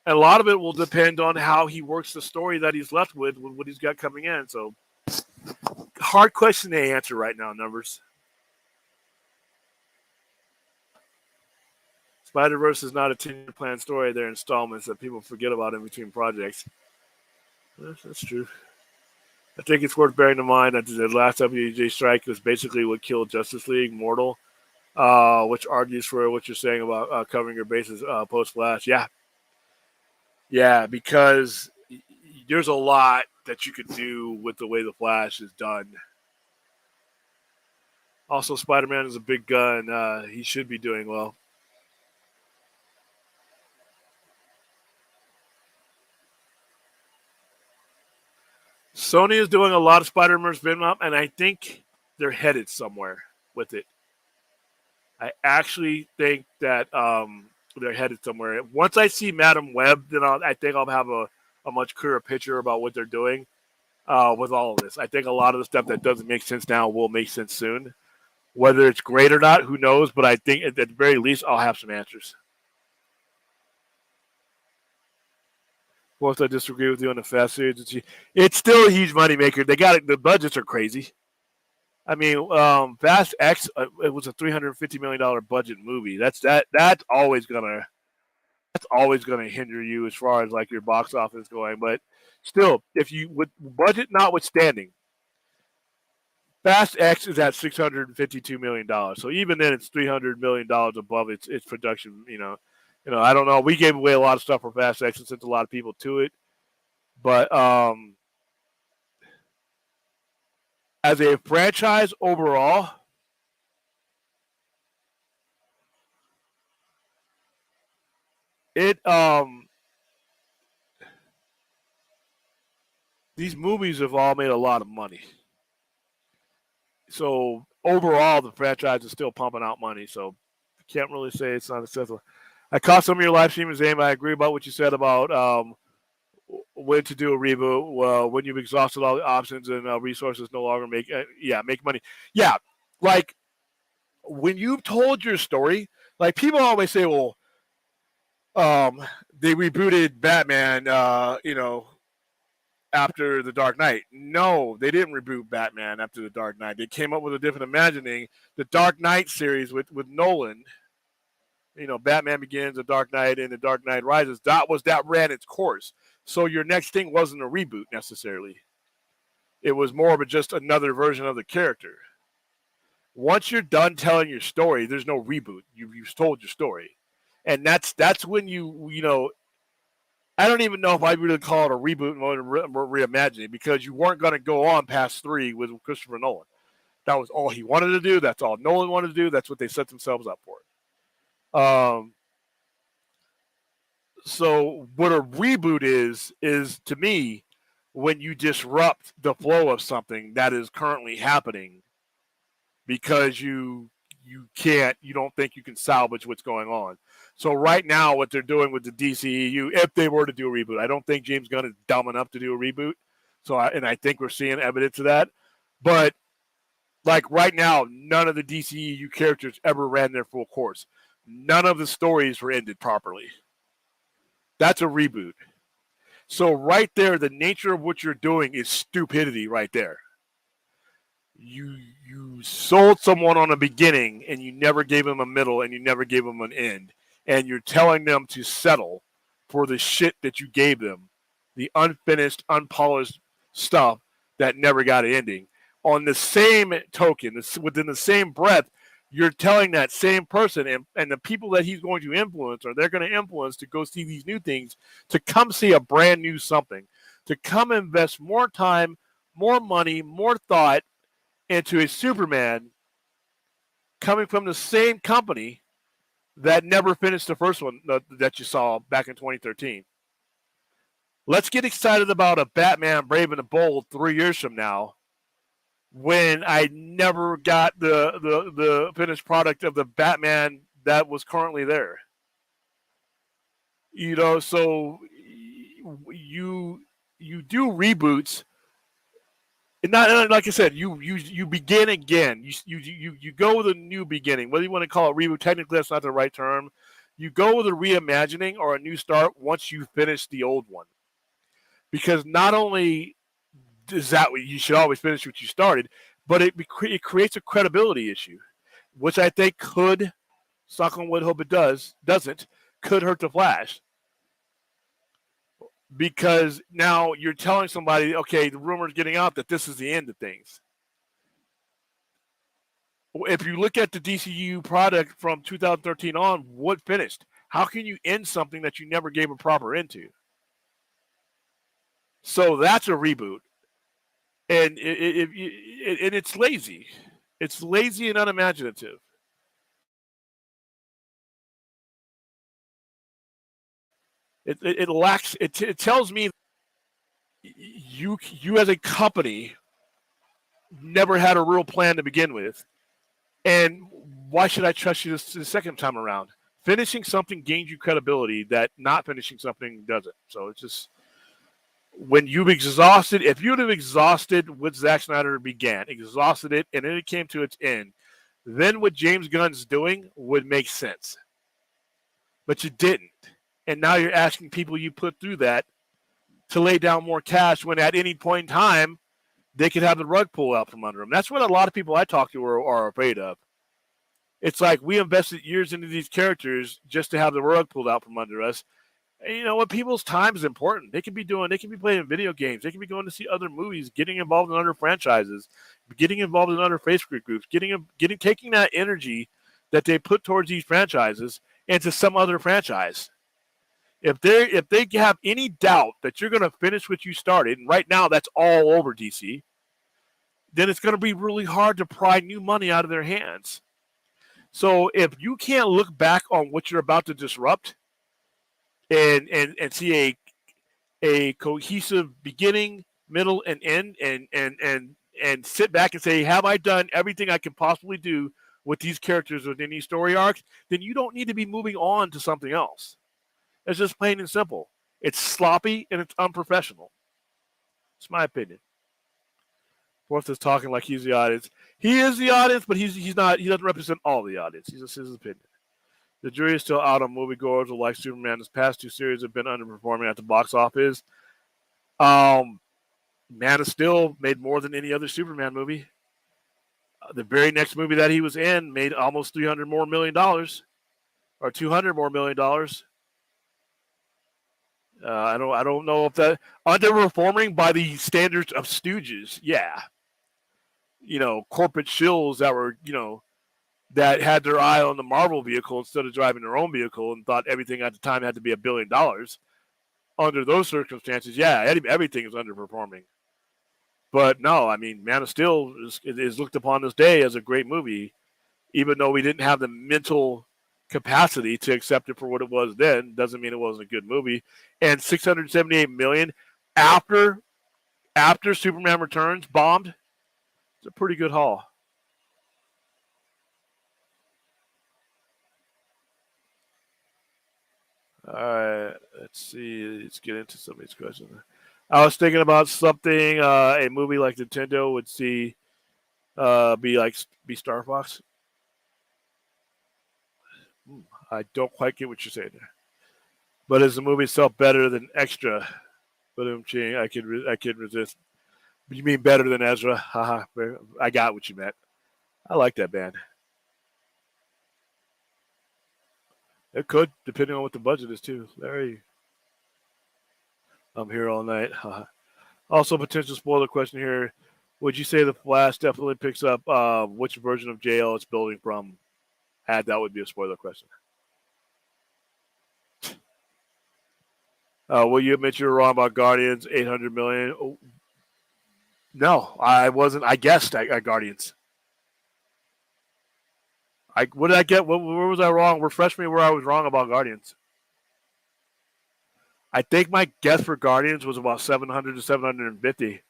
a lot of it will depend on how he works the story that he's left with what he's got coming in. So hard question to answer right now, Numbers. Spider-Verse is not a 10-year plan story. They're installments that people forget about in between projects. That's true. I think it's worth bearing in mind that the last WGA strike was basically what killed Justice League Mortal, which argues for what you're saying about covering your bases post-Flash. Yeah, because there's a lot that you could do with the way the Flash is done. Also, Spider-Man is a big gun. He should be doing well. Sony is doing a lot of Spider-Verse spin-off, and I think they're headed somewhere with it. I actually think that they're headed somewhere. Once I see Madam Web, then I think I'll have a much clearer picture about what they're doing with all of this. I think a lot of the stuff that doesn't make sense now will make sense soon. Whether it's great or not, who knows? But I think at the very least, I'll have some answers. Most I disagree with you on the Fast series. It's still a huge moneymaker. They got it. The budgets are crazy. I mean, Fast X, it was a $350 million budget movie. That's always gonna hinder you as far as like your box office going. But still, if you with budget notwithstanding, Fast X is at $652 million. So even then, it's $300 million above its production. I don't know. We gave away a lot of stuff for Fast X and sent a lot of people to it, but as a franchise overall, it these movies have all made a lot of money. So overall, the franchise is still pumping out money. So I can't really say it's not successful. I caught some of your live streams, Zane. I agree about what you said about when to do a reboot, when you've exhausted all the options and resources no longer make money. Yeah, like when you've told your story, like people always say, well, they rebooted Batman, after The Dark Knight. No, they didn't reboot Batman after The Dark Knight. They came up with a different imagining. The Dark Knight series with Nolan, Batman Begins, The Dark Knight, and The Dark Knight Rises, that ran its course. So your next thing wasn't a reboot necessarily. It was more of just another version of the character. Once you're done telling your story, there's no reboot. You've told your story. And that's when I don't even know if I'd really call it a reboot more than reimagining, because you weren't going to go on past 3 with Christopher Nolan. That was all he wanted to do. That's all Nolan wanted to do. That's what they set themselves up for. So what a reboot is to me when you disrupt the flow of something that is currently happening because you don't think you can salvage what's going on. So right now, what they're doing with the DCEU, if they were to do a reboot, I don't think James Gunn is dumb enough to do a reboot. I think we're seeing evidence of that. But like right now, none of the DCEU characters ever ran their full course. None of the stories were ended properly. That's a reboot. So right there, the nature of what you're doing is stupidity right there. You sold someone on a beginning and you never gave them a middle and you never gave them an end. And you're telling them to settle for the shit that you gave them, the unfinished, unpolished stuff that never got an ending. On the same token, within the same breath, you're telling that same person and the people that he's going to influence, or they're going to influence to go see these new things, to come see a brand new something, to come invest more time, more money, more thought into a Superman coming from the same company that never finished the first one that you saw back in 2013. Let's get excited about a Batman Brave and the Bold 3 years from now, when I never got the finished product of the Batman that was currently there. So you do reboots. And not like I said, you begin again. You go with a new beginning. Whether you want to call it reboot, technically that's not the right term. You go with a reimagining or a new start once you finish the old one. Because not only is that you should always finish what you started, but it creates a credibility issue, which I think could, knock on wood, hope it doesn't, could hurt the Flash. Because now you're telling somebody, okay, the rumor's getting out that this is the end of things. If you look at the DCU product from 2013 on, what finished? How can you end something that you never gave a proper end to? So that's a reboot. And it's lazy. It's lazy and unimaginative. It lacks. It tells me you as a company never had a real plan to begin with, and why should I trust you the second time around? Finishing something gains you credibility that not finishing something doesn't. So it's just, when you've exhausted, if you'd have exhausted what Zack Snyder began, exhausted it, and then it came to its end, then what James Gunn's doing would make sense. But you didn't. And now you're asking people you put through that to lay down more cash when at any point in time they could have the rug pulled out from under them. That's what a lot of people I talk to are afraid of. It's like we invested years into these characters just to have the rug pulled out from under us. And you know what? People's time is important. They can be playing video games. They can be going to see other movies, getting involved in other franchises, getting involved in other Facebook groups, taking that energy that they put towards these franchises into some other franchise. If they have any doubt that you're going to finish what you started, and right now that's all over DC, then it's going to be really hard to pry new money out of their hands. So if you can't look back on what you're about to disrupt and see a cohesive beginning, middle, and end, and sit back and say, have I done everything I can possibly do with these characters within these story arcs, then you don't need to be moving on to something else. It's just plain and simple. It's sloppy and it's unprofessional. It's my opinion. Forth is talking like he's the audience. He is the audience, but he's not. He doesn't represent all the audience. He's just his opinion. The jury is still out on moviegoers who like Superman. His past two series have been underperforming at the box office. Man of Steel made more than any other Superman movie. The very next movie that he was in made almost $300 more million, or $200 more million. I don't know if that underperforming by the standards of stooges. Yeah, corporate shills that were that had their eye on the Marvel vehicle instead of driving their own vehicle and thought everything at the time had to be $1 billion. Under those circumstances, yeah, everything is underperforming. But no, I mean, Man of Steel is looked upon this day as a great movie, even though we didn't have the mental capacity to accept it for what it was then. Doesn't mean it wasn't a good movie. And $678 million after Superman Returns bombed, it's a pretty good haul. All right, let's see. Let's get into some of these questions. I was thinking about something a movie like Nintendo would see be Star Fox. I don't quite get what you're saying there. But is the movie itself better than Extra? But I could resist. You mean better than Ezra? Haha. I got what you meant. I like that band. It could, depending on what the budget is too. Larry, I'm here all night. Also, potential spoiler question here. Would you say the Flash definitely picks up which version of JL it's building from? That would be a spoiler question. Will you admit you were wrong about Guardians? $800 million. Oh. No, I wasn't. I guessed at Guardians. What did I get? Where was I wrong? Refresh me where I was wrong about Guardians. I think my guess for Guardians was about 700 to 750,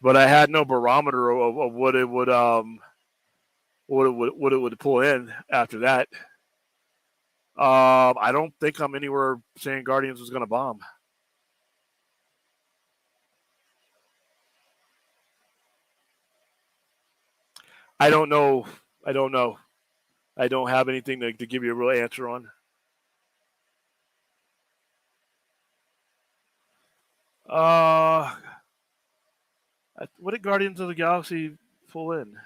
but I had no barometer of what it would pull in after that. I don't think I'm anywhere saying Guardians was going to bomb. I don't know. I don't have anything to give you a real answer on. What did Guardians of the Galaxy pull in?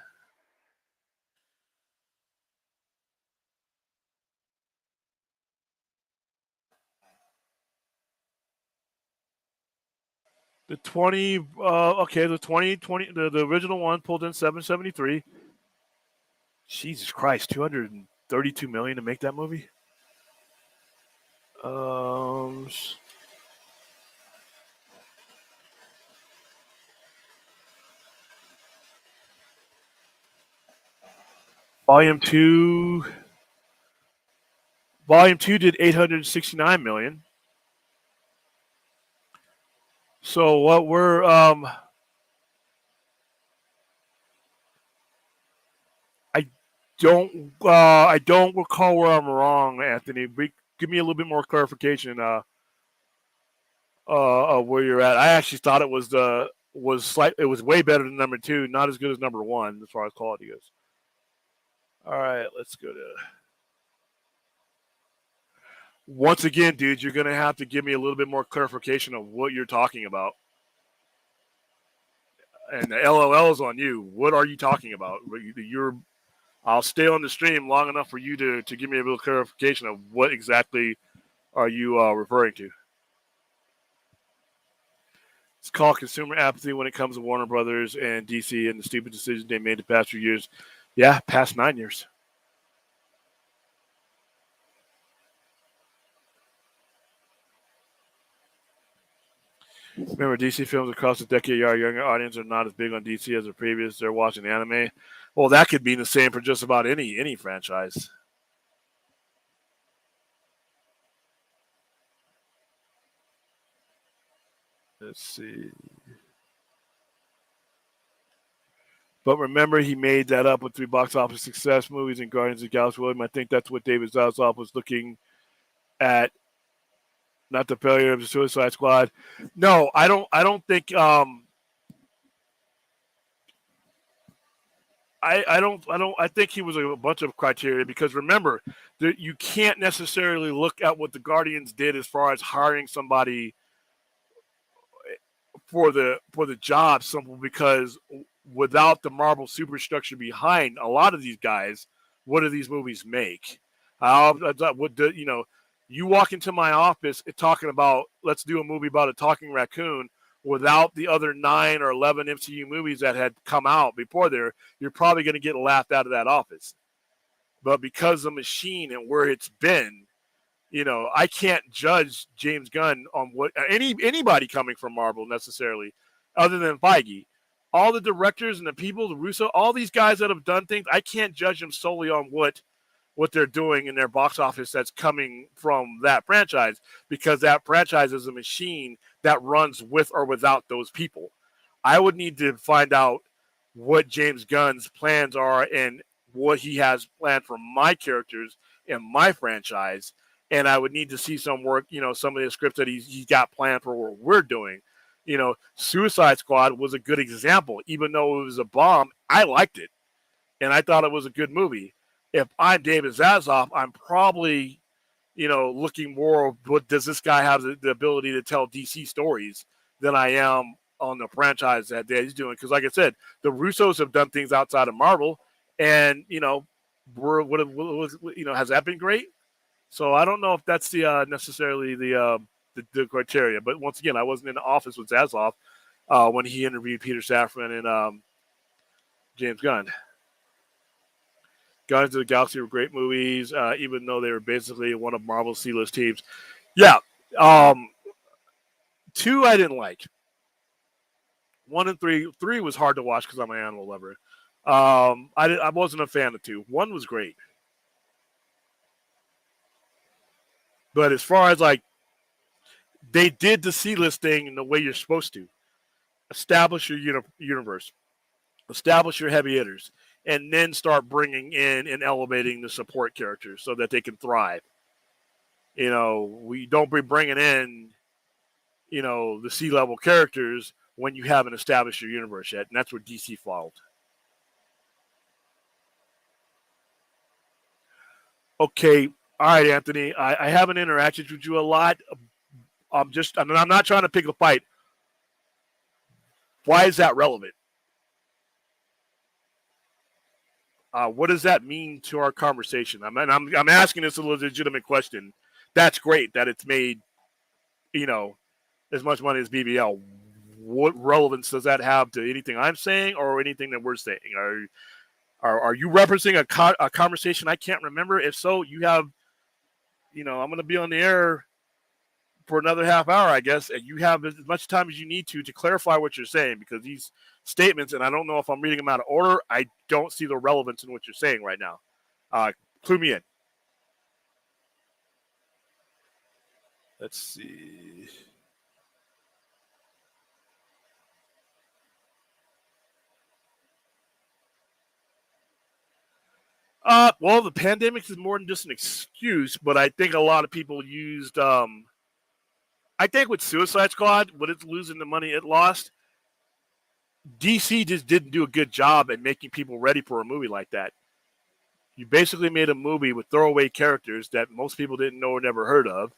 The 2020, the original one pulled in 773. Jesus Christ, 232 million to make that movie. Volume 2 did 869 million. So what we're I don't recall where I'm wrong, Anthony. Give me a little bit more clarification where you're at. I actually thought it was way better than number 2, not as good as number 1 as far as quality goes. All right, let's go to Once again, dude, you're going to have to give me a little bit more clarification of what you're talking about. And the LOL is on you. What are you talking about? I'll stay on the stream long enough for you to give me a little clarification of what exactly are you referring to. It's called consumer apathy when it comes to Warner Brothers and DC and the stupid decisions they made the past few years. Yeah, past 9 years. Remember, DC films across the decade, our younger audience are not as big on DC as the previous. They're watching anime. Well, that could be the same for just about any franchise. Let's see. But remember, he made that up with 3 box office success movies and Guardians of the Galaxy. William, I think that's what David Zaslav was looking at. Not the failure of the Suicide Squad. No, I don't think. I think he was a bunch of criteria because remember that you can't necessarily look at what the Guardians did as far as hiring somebody for the job simple because without the Marvel superstructure behind a lot of these guys, what do these movies make? You walk into my office talking about let's do a movie about a talking raccoon without the other 9 or 11 MCU movies that had come out before there, you're probably going to get laughed out of that office. But because the machine and where it's been, I can't judge James Gunn on what anybody coming from Marvel necessarily, other than Feige. All the directors and the people, the Russo, all these guys that have done things, I can't judge them solely on what they're doing in their box office that's coming from that franchise because that franchise is a machine that runs with or without those people. I would need to find out what James Gunn's plans are and what he has planned for my characters and my franchise. And I would need to see some work, some of the scripts that he's got planned for what we're doing. Suicide Squad was a good example. Even though it was a bomb, I liked it. And I thought it was a good movie. If I'm David Zaslav, I'm probably, looking more what does this guy have the ability to tell DC stories than I am on the franchise that he's doing. Because like I said, the Russos have done things outside of Marvel and, has that been great? So I don't know if that's the necessarily the criteria. But once again, I wasn't in the office with Zaslav when he interviewed Peter Safran and James Gunn. Guardians of the Galaxy were great movies, even though they were basically one of Marvel's C-list teams. Yeah. 2 I didn't like. 1 and 3. 3 was hard to watch because I'm an animal lover. I wasn't a fan of 2. 1 was great. But as far as they did the C-list thing in the way you're supposed to. Establish your universe. Establish your heavy hitters. And then start bringing in and elevating the support characters so that they can thrive. We don't be bringing in, the C-level characters when you haven't established your universe yet. And that's where DC failed. Okay. All right, Anthony. I haven't interacted with you a lot. I'm not trying to pick a fight. Why is that relevant? What does that mean to our conversation? I'm asking this a legitimate question. That's great that it's made, as much money as BBL. What relevance does that have to anything I'm saying or anything that we're saying? Are you referencing a conversation I can't remember? If so, you have, I'm going to be on the air for another half hour, I guess, and you have as much time as you need to clarify what you're saying because these statements, and I don't know if I'm reading them out of order, I don't see the relevance in what you're saying right now. Clue me in. Let's see. Well, the pandemic is more than just an excuse, but I think a lot of people used. I think with Suicide Squad, when it's losing the money it lost, DC just didn't do a good job at making people ready for a movie like that. You basically made a movie with throwaway characters that most people didn't know or never heard of,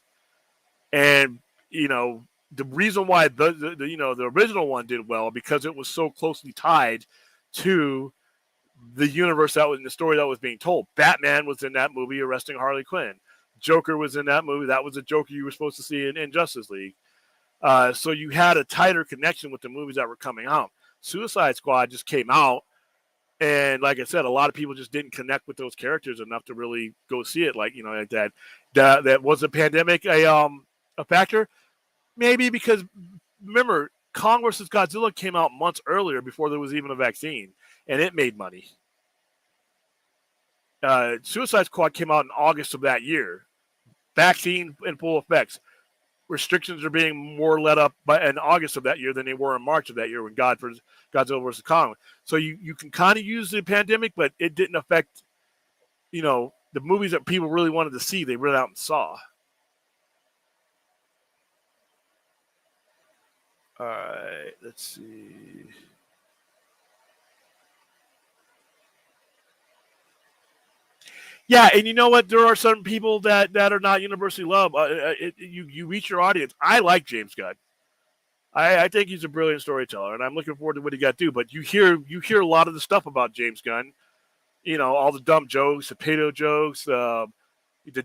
and the reason why the original one did well because it was so closely tied to the universe that was in the story that was being told. Batman was in that movie arresting Harley Quinn. Joker was in that movie. That was the Joker you were supposed to see in Justice League. So you had a tighter connection with the movies that were coming out. Suicide Squad just came out, and like I said, a lot of people just didn't connect with those characters enough to really go see it. Like like that. That was a pandemic a factor, maybe because remember Kong versus Godzilla came out months earlier before there was even a vaccine, and it made money. Suicide Squad came out in August of that year. Vaccine in full effects. Restrictions are being more let up in August of that year than they were in March of that year when Godzilla versus Kong. So you can kind of use the pandemic, but it didn't affect, the movies that people really wanted to see. They went out and saw. All right, let's see. Yeah, and you know what? There are some people that are not universally loved. You reach your audience. I like James Gunn. I think he's a brilliant storyteller, and I'm looking forward to what he got to do. But you hear a lot of the stuff about James Gunn. All the dumb jokes, the pedo jokes, the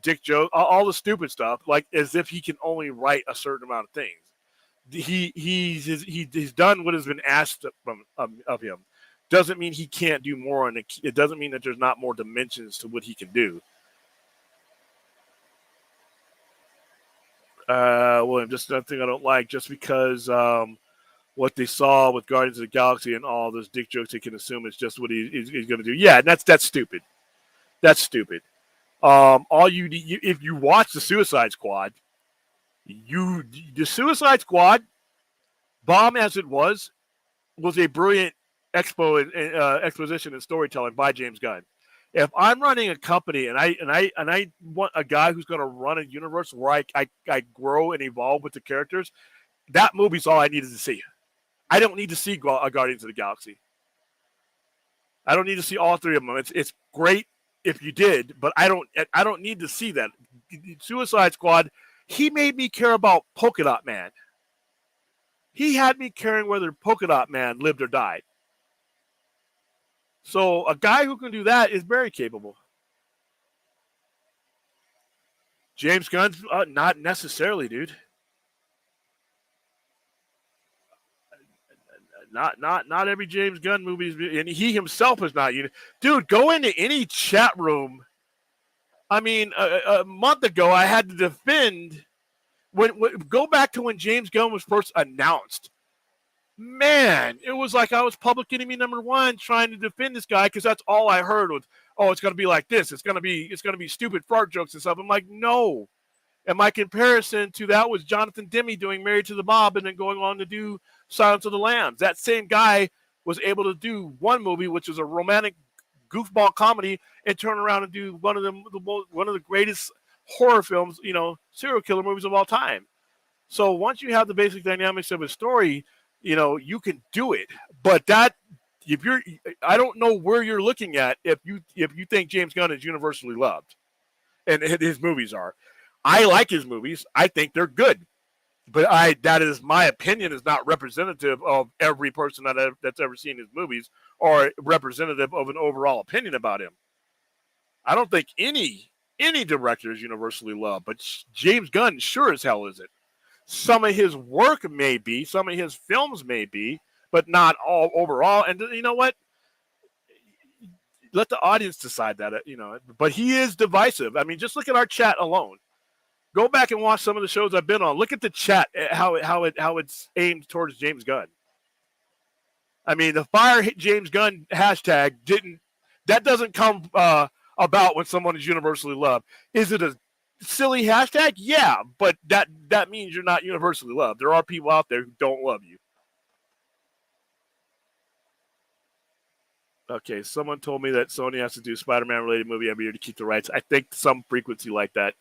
dick joke, all the stupid stuff, like as if he can only write a certain amount of things. He's done what has been asked of him. Doesn't mean he can't do more, and it doesn't mean that there's not more dimensions to what he can do. Well, just another thing I don't like, just because what they saw with Guardians of the Galaxy and all those dick jokes, they can assume it's just what he's going to do. Yeah, and that's stupid. That's stupid. All if you watch the Suicide Squad, the Suicide Squad, bomb as it was a brilliant exposition and storytelling by James Gunn. If I'm running a company and I want a guy who's going to run a universe where I grow and evolve with the characters, that movie's all I needed to see. I don't need to see Guardians of the Galaxy. I don't need to see all three of them. It's great if you did, but I don't need to see that. Suicide Squad, he made me care about Polka Dot Man. He had me caring whether Polka Dot Man lived or died. So a guy who can do that is very capable. James Gunn, not necessarily, dude. Not every James Gunn movie is, and he himself is not. Dude, go into any chat room. I mean, a month ago, I had to defend. Go back to when James Gunn was first announced. Man, it was like I was public enemy number one trying to defend this guy because that's all I heard was, oh, it's going to be like this. It's going to be stupid fart jokes and stuff. I'm like, no. And my comparison to that was Jonathan Demme doing Married to the Mob and then going on to do Silence of the Lambs. That same guy was able to do one movie, which was a romantic goofball comedy, and turn around and do one of the greatest horror films, serial killer movies of all time. So once you have the basic dynamics of a story, you can do it. But I don't know where you're looking at if you think James Gunn is universally loved, and his movies are. I like his movies. I think they're good. But that is my opinion is not representative of every person that's ever seen his movies or representative of an overall opinion about him. I don't think any director is universally loved, but James Gunn sure as hell isn't. Some of his work may be, some of his films may be, but not all overall. And you know what? Let the audience decide that, But he is divisive. I mean, just look at our chat alone. Go back and watch some of the shows I've been on. Look at the chat, how it's aimed towards James Gunn. I mean, the fire James Gunn hashtag doesn't come about when someone is universally loved. Is it a silly hashtag? Yeah, but that means you're not universally loved. There are people out there who don't love you. Okay, someone told me that Sony has to do Spider-Man related movie every year to keep the rights. I think some frequency like that.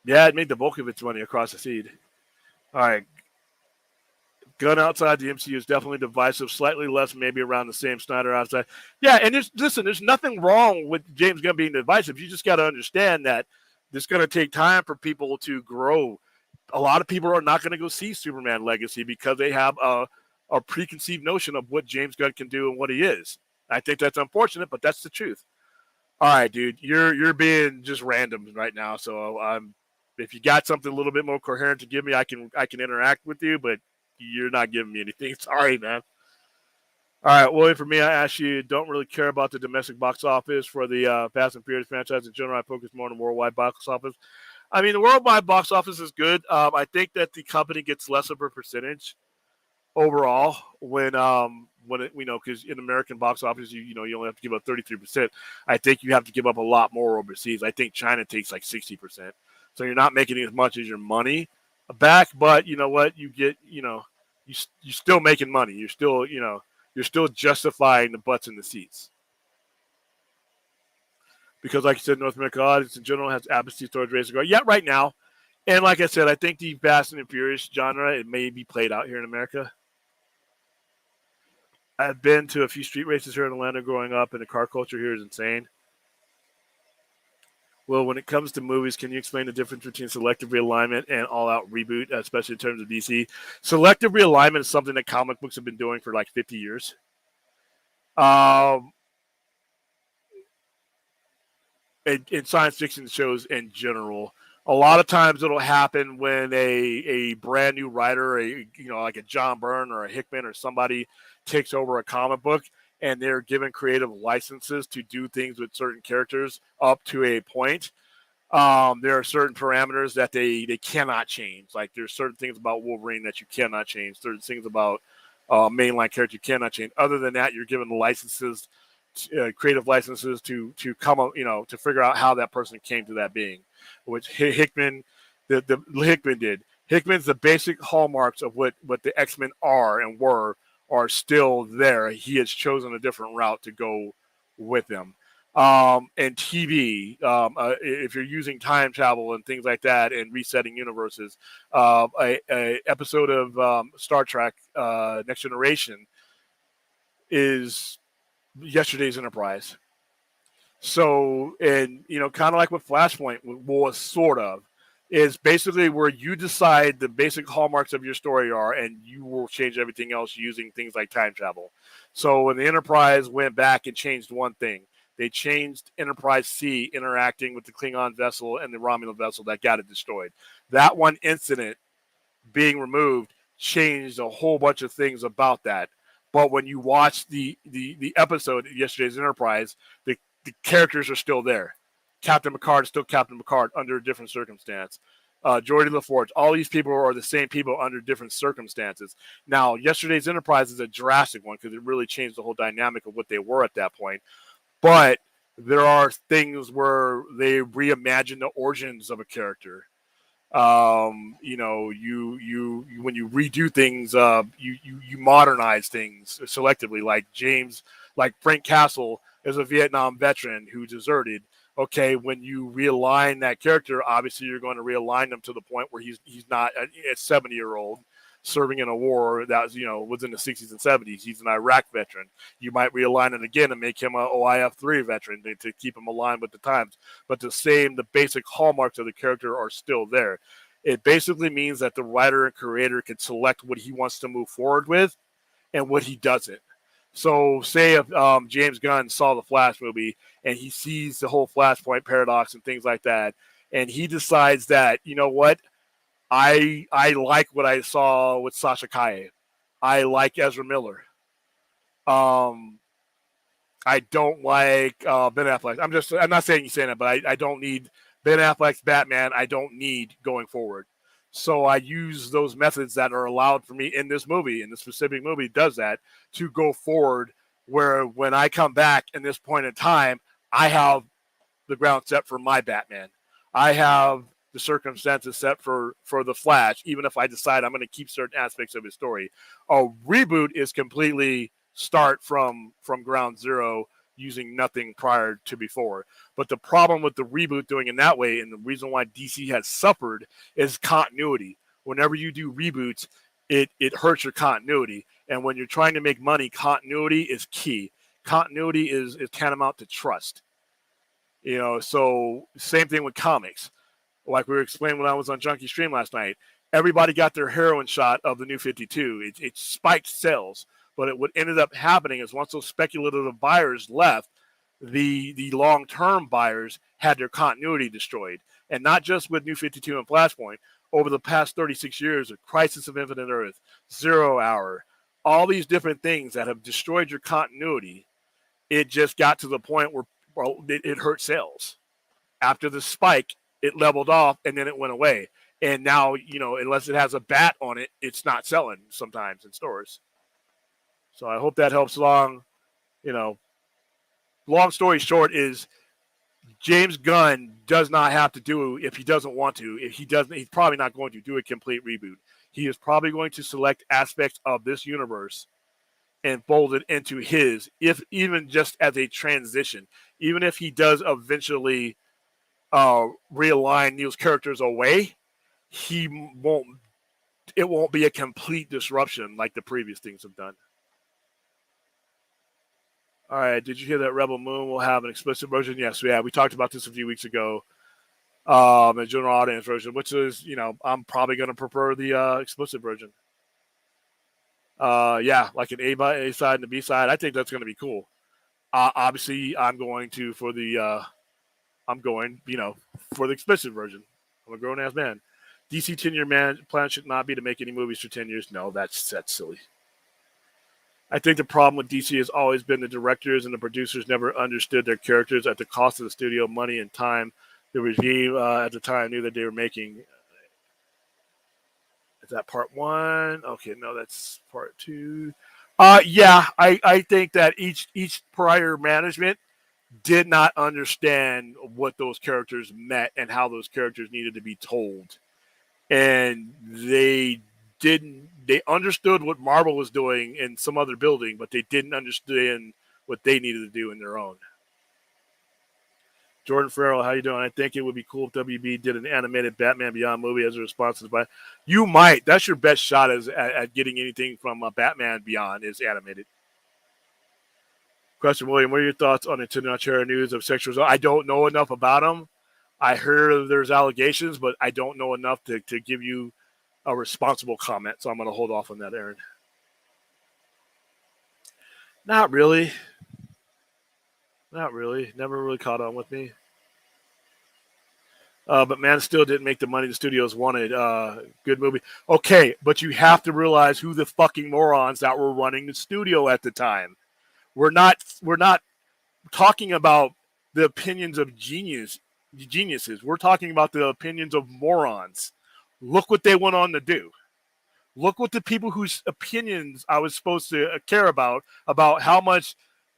Yeah, it made the bulk of its money across the seed. All right. Gunn outside the MCU is definitely divisive, slightly less maybe around the same Snyder outside. Yeah, and there's nothing wrong with James Gunn being divisive. You just got to understand that it's going to take time for people to grow. A lot of people are not going to go see Superman Legacy because they have a preconceived notion of what James Gunn can do and what he is. I think that's unfortunate, but that's the truth. All right, dude, you're being just random right now. So if you got something a little bit more coherent to give me, I can interact with you, but you're not giving me anything. Sorry, man. All right, well, for me, I actually don't really care about the domestic box office for the Fast and Furious franchise in general. I focus more on the worldwide box office. I mean, the worldwide box office is good. I think that the company gets less of a percentage overall when it, because in American box office you only have to give up 33%. I think you have to give up a lot more overseas. I think China takes like 60%. So you're not making as much as your money back, but you know what? You get, you're still making money. You're still justifying the butts in the seats. Because like you said, North America audience in general has apathy towards racing car. Yeah, right now. And like I said, I think the Fast and Furious genre, it may be played out here in America. I've been to a few street races here in Atlanta growing up, and the car culture here is insane. Well, when it comes to movies, can you explain the difference between selective realignment and all-out reboot, especially in terms of DC? Selective realignment is something that comic books have been doing for like 50 years. In science fiction shows in general, a lot of times it'll happen when a brand new writer, like a John Byrne or a Hickman or somebody takes over a comic book and they're given creative licenses to do things with certain characters up to a point. There are certain parameters that they cannot change. Like there's certain things about Wolverine that you cannot change. Certain things about mainline character you cannot change. Other than that, you're given licenses, creative licenses to come up, to figure out how that person came to that being, which Hickman, the Hickman did. Hickman's the basic hallmarks of what the X-Men are and were are still there. He has chosen a different route to go with them. And TV, if you're using time travel and things like that and resetting universes, a episode of Star Trek Next Generation is yesterday's Enterprise. So, and kind of like what Flashpoint was sort of, is basically where you decide the basic hallmarks of your story are, and you will change everything else using things like time travel. So when the Enterprise went back and changed one thing, they changed Enterprise C interacting with the Klingon vessel and the Romulan vessel that got it destroyed. That one incident being removed changed a whole bunch of things about that. But when you watch the episode yesterday's Enterprise, the characters are still there. Captain Picard is still Captain Picard under a different circumstance. Geordi LaForge, all these people are the same people under different circumstances. Now, yesterday's Enterprise is a drastic one because it really changed the whole dynamic of what they were at that point. But there are things where they reimagine the origins of a character. You when you redo things, you modernize things selectively. Like Frank Castle is a Vietnam veteran who deserted. Okay, when you realign that character, obviously you're going to realign them to the point where he's not a 70-year-old serving in a war that was in the 60s and 70s. He's an Iraq veteran. You might realign it again and make him a OIF-3 veteran to keep him aligned with the times. But the basic hallmarks of the character are still there. It basically means that the writer and creator can select what he wants to move forward with and what he doesn't. So say if James Gunn saw the Flash movie and he sees the whole Flashpoint paradox and things like that, and he decides that, you know what, I like what I saw with Sasha Calle. I like Ezra Miller. I don't like Ben Affleck. I'm not saying he's saying that, but I don't need Ben Affleck's Batman. I don't need going forward. So I use those methods that are allowed for me in this movie, in the specific movie does that, to go forward where when I come back in this point in time, I have the ground set for my Batman. I have the circumstances set for the Flash, even if I decide I'm going to keep certain aspects of his story. A reboot is completely start from ground zero using nothing prior to before. But the problem with the reboot doing it that way, and the reason why DC has suffered, is continuity. Whenever you do reboots, it hurts your continuity. And when you're trying to make money, continuity is key. Continuity is tantamount to trust. So same thing with comics. Like we were explaining when I was on Junkie Stream last night, everybody got their heroin shot of the New 52. It spiked sales, but what ended up happening is once those speculative buyers left, the long-term buyers had their continuity destroyed. And not just with New 52 and Flashpoint. Over the past 36 years of Crisis of Infinite Earth, Zero Hour, all these different things that have destroyed your continuity, it just got to the point where it hurt sales. After the spike, it leveled off and then it went away. And now, unless it has a bat on it, it's not selling sometimes in stores. So I hope that helps along. Long story short is James Gunn does not have to do, if he doesn't want to, if he doesn't, he's probably not going to do a complete reboot. He is probably going to select aspects of this universe and fold it into his, if even just as a transition. Even if he does eventually realign those characters away, it won't be a complete disruption like the previous things have done. All right, did you hear that Rebel Moon will have an explicit version? Yes, we talked about this a few weeks ago. A general audience version, which is, I'm probably going to prefer the explicit version. Like an A side and a B side. I think that's going to be cool. Obviously, I'm going for the explicit version. I'm a grown ass man. DC 10-year plan should not be to make any movies for 10 years. No, that's silly. I think the problem with DC has always been the directors and the producers never understood their characters at the cost of the studio money and time. The regime at the time knew that they were making. Is that part one? Okay, no, that's part two. I think that each prior management did not understand what those characters meant and how those characters needed to be told. And they understood what Marvel was doing in some other building, but they didn't understand what they needed to do in their own. Jordan Farrell, how you doing? I think it would be cool if WB did an animated Batman Beyond movie as a response to the. You might. That's your best shot at getting anything from Batman Beyond is animated. Question, William, what are your thoughts on Nintendo Chair news of sexual assault? I don't know enough about them. I heard there's allegations, but I don't know enough to give you a responsible comment, so I'm going to hold off on that, Aaron. Not really. Never really caught on with me. But Man of Steel didn't make the money the studios wanted. Good movie. Okay, but you have to realize who the fucking morons that were running the studio at the time. We're not talking about the opinions of geniuses. We're talking about the opinions of morons. Look what they went on to do. Look what the people whose opinions I was supposed to care about how much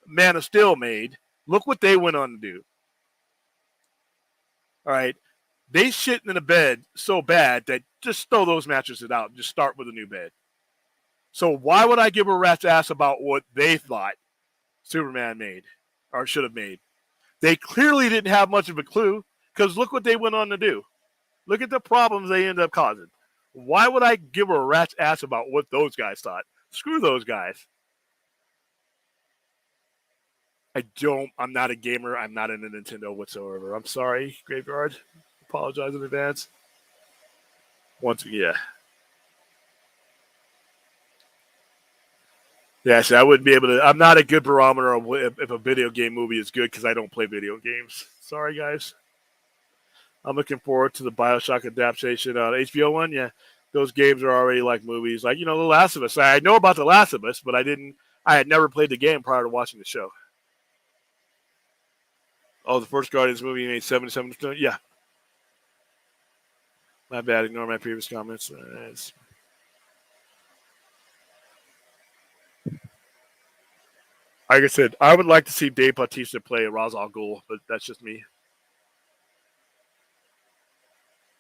Man of Steel made. Look what they went on to do. All right. They shit in the bed so bad that just throw those mattresses out and just start with a new bed. So why would I give a rat's ass about what they thought Superman made or should have made? They clearly didn't have much of a clue because look what they went on to do. Look at the problems they ended up causing. Why would I give a rat's ass about what those guys thought? Screw those guys. I'm not a gamer. I'm not into Nintendo whatsoever. I'm sorry, Graveyard. Apologize in advance. Yeah, so I wouldn't be able to. I'm not a good barometer of if a video game movie is good because I don't play video games. Sorry, guys. I'm looking forward to the BioShock adaptation on HBO one. Yeah, those games are already like movies. Like, The Last of Us. I know about The Last of Us, but I had never played the game prior to watching the show. Oh, the first Guardians movie made 77%. Yeah. My bad. Ignore my previous comments. Like I said, I would like to see Dave Bautista play Ra's al Ghul, but that's just me.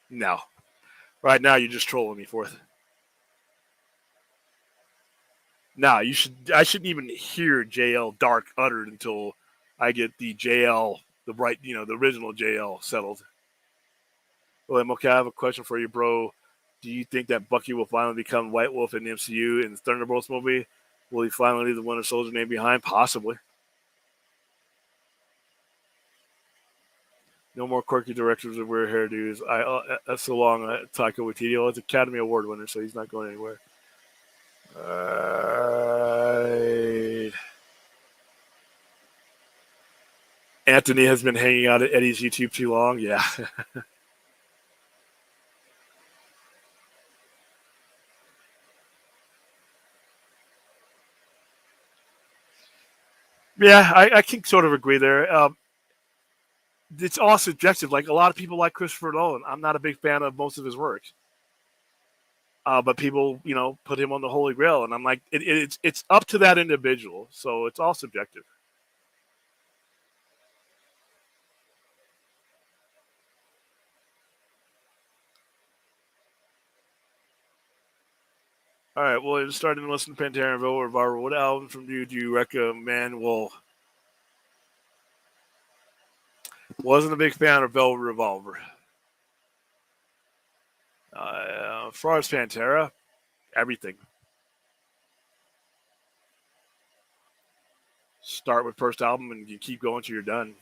No. Right now, you're just trolling me, Fourth. No, I shouldn't even hear JL Dark uttered until I get the JL, the original JL settled. William, okay, I have a question for you, bro. Do you think that Bucky will finally become White Wolf in the MCU in the Thunderbolts movie? Will he finally leave the Winter Soldier name behind? Possibly. No more quirky directors with weird hairdos. That's so long. Taika Waititi. Well, it's Academy Award winner, so he's not going anywhere. Anthony has been hanging out at Eddie's YouTube too long. Yeah. Yeah, I can sort of agree there. It's all subjective. Like a lot of people like Christopher Nolan. I'm not a big fan of most of his work. But people, put him on the Holy Grail, and I'm like, it's up to that individual. So it's all subjective. All right. Well, just starting to listen to Pantera and Velvet Revolver. What album from you do you recommend? Well, wasn't a big fan of Velvet Revolver. As far as Pantera, everything. Start with first album and you keep going till you're done.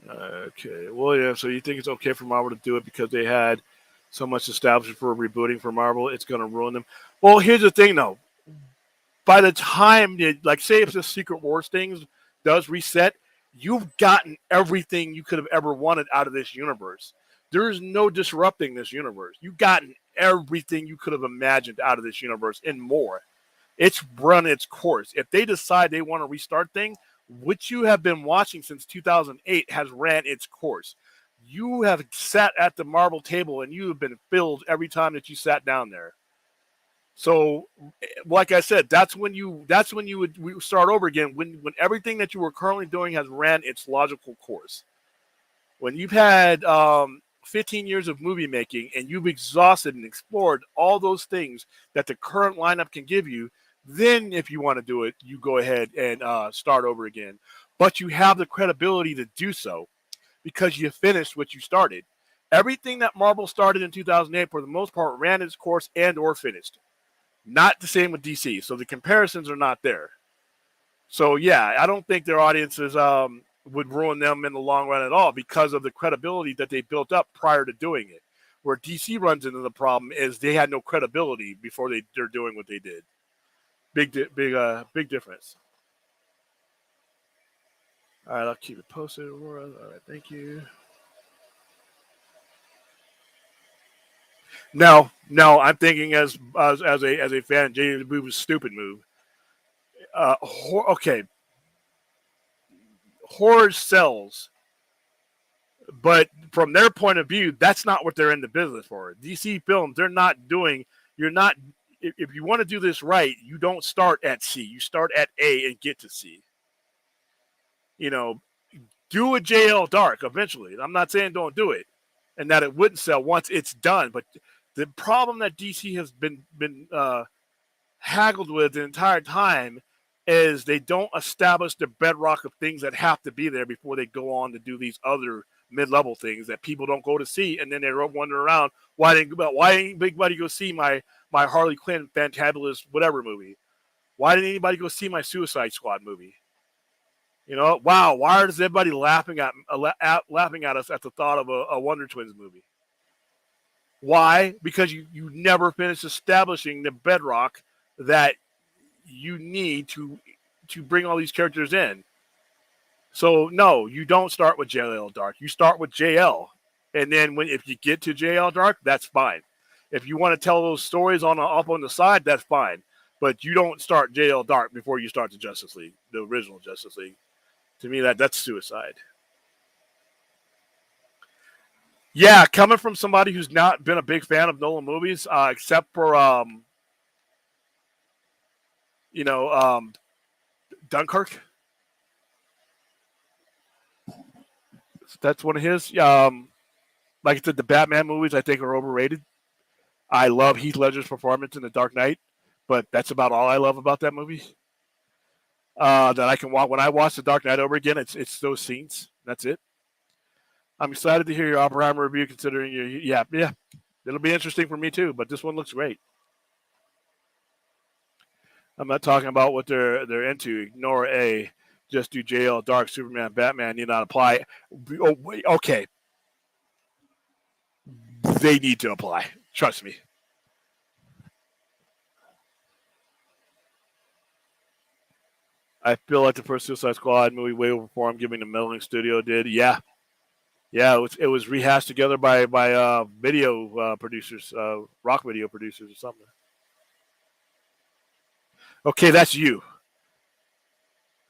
Okay. Well, yeah. So you think it's okay for Marvel to do it because they had so much established for rebooting for Marvel? It's going to ruin them. Well, here's the thing, though. By the time, say if the Secret Wars things does reset, you've gotten everything you could have ever wanted out of this universe. There is no disrupting this universe. You've gotten everything you could have imagined out of this universe and more. It's run its course. If they decide they want to restart things, which you have been watching since 2008 has ran its course. You have sat at the Marvel table and you have been filled every time that you sat down there. So, like I said, that's when you would start over again when everything that you were currently doing has ran its logical course. When you've had 15 years of movie making and you've exhausted and explored all those things that the current lineup can give you, then if you want to do it, you go ahead and start over again. But you have the credibility to do so because you finished what you started. Everything that Marvel started in 2008, for the most part, ran its course and or finished. Not the same with DC. So the comparisons are not there. So, yeah, I don't think their audiences would ruin them in the long run at all because of the credibility that they built up prior to doing it. Where DC runs into the problem is they had no credibility before they're doing what they did. Big difference. All right, I'll keep it posted, Aurora. All right, thank you. No, I'm thinking as a fan, J.D. was a stupid move. Okay, horror sells, but from their point of view, that's not what they're in the business for. DC films, they're not doing. You're not. If you want to do this right, you don't start at C. You start at A and get to C. Do a JL Dark eventually. I'm not saying don't do it, and that it wouldn't sell once it's done. But the problem that DC has been haggled with the entire time is they don't establish the bedrock of things that have to be there before they go on to do these other mid-level things that people don't go to see, and then they're wondering around why ain't big buddy go see my Harley Quinn fantabulous whatever movie? Why didn't anybody go see my Suicide Squad movie? Wow, why is everybody laughing at us at the thought of a Wonder Twins movie? Why? Because you never finished establishing the bedrock that you need to bring all these characters in. So no, you don't start with JL Dark. You start with JL, and then if you get to JL Dark, that's fine. If you want to tell those stories up on the side, that's fine. But you don't start JL Dark before you start the Justice League, the original Justice League. To me, that's suicide. Yeah, coming from somebody who's not been a big fan of Nolan movies, except for Dunkirk. That's one of his. Like I said, the Batman movies I think are overrated. I love Heath Ledger's performance in The Dark Knight, but that's about all I love about that movie. that I can watch. When I watch The Dark Knight over again, it's those scenes. That's it. I'm excited to hear your Oppenheimer review. Considering yeah, it'll be interesting for me too. But this one looks great. I'm not talking about what they're into. Ignore A. Just do JL, Dark, Superman, Batman. Need not apply. Oh, wait, okay. They need to apply. Trust me. I feel like the first Suicide Squad movie way overperformed, giving the meddling studio did. Yeah, it was rehashed together by video producers, rock video producers or something. Okay, that's you.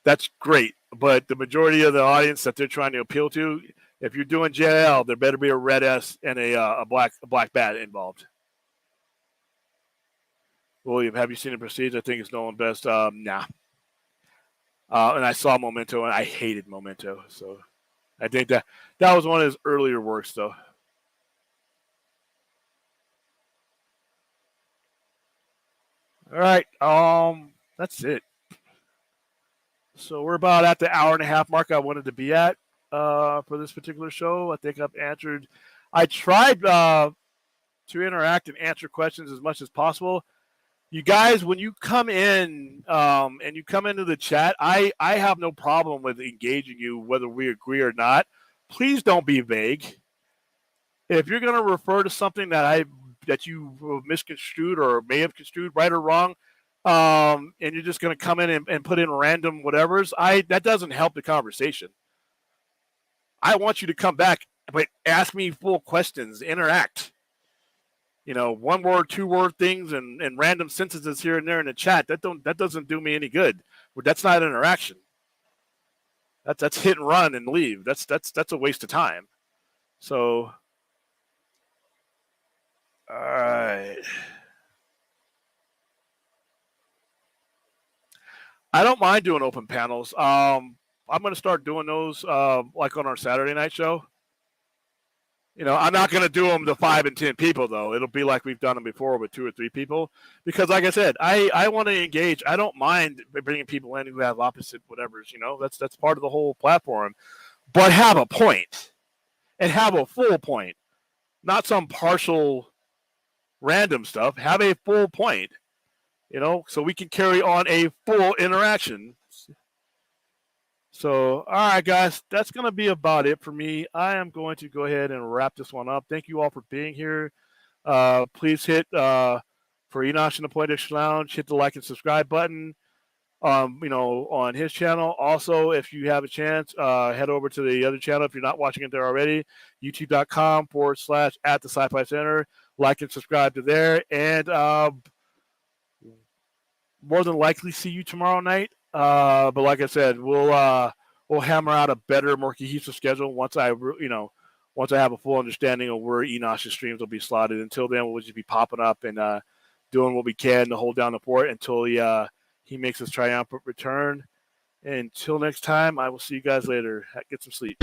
That's great, but the majority of the audience that they're trying to appeal to, if you're doing JL, there better be a red S and a black bat involved. William, have you seen The Prestige? I think it's Nolan best. Nah. And I saw Memento, and I hated Memento. So I think that was one of his earlier works, though. All right. That's it. So we're about at the hour and a half mark I wanted to be at for this particular show. I think I've answered. I tried to interact and answer questions as much as possible. You guys, when you come in and you come into the chat, I have no problem with engaging you, whether we agree or not. Please don't be vague. If you're going to refer to something that you misconstrued or may have construed right or wrong, and you're just going to come in and put in random whatevers, that doesn't help the conversation. I want you to come back, but ask me full questions, interact. 1 word, 2 word things and random sentences here and there in the chat. That doesn't do me any good. That's not interaction. That's hit and run and leave. That's a waste of time. So, all right. I don't mind doing open panels. I'm going to start doing those like on our Saturday night show. I'm not going to do them to 5 and 10 people, though. It'll be like we've done them before with 2 or 3 people. Because, like I said, I want to engage. I don't mind bringing people in who have opposite whatevers. That's part of the whole platform. But have a point. And have a full point. Not some partial random stuff. Have a full point. So we can carry on a full interaction. So, all right, guys, that's going to be about it for me. I am going to go ahead and wrap this one up. Thank you all for being here. Please hit, for Enosh in the Point Extra Lounge, hit the like and subscribe button, on his channel. Also, if you have a chance, head over to the other channel if you're not watching it there already, youtube.com/@the-Sci-Fi Center. Like and subscribe to there. And more than likely see you tomorrow night. But like I said, we'll hammer out a better, more cohesive schedule once I have a full understanding of where Enosh's streams will be slotted. Until then, we'll just be popping up and doing what we can to hold down the fort until he makes his triumphant return. Until next time, I will see you guys later. Get some sleep.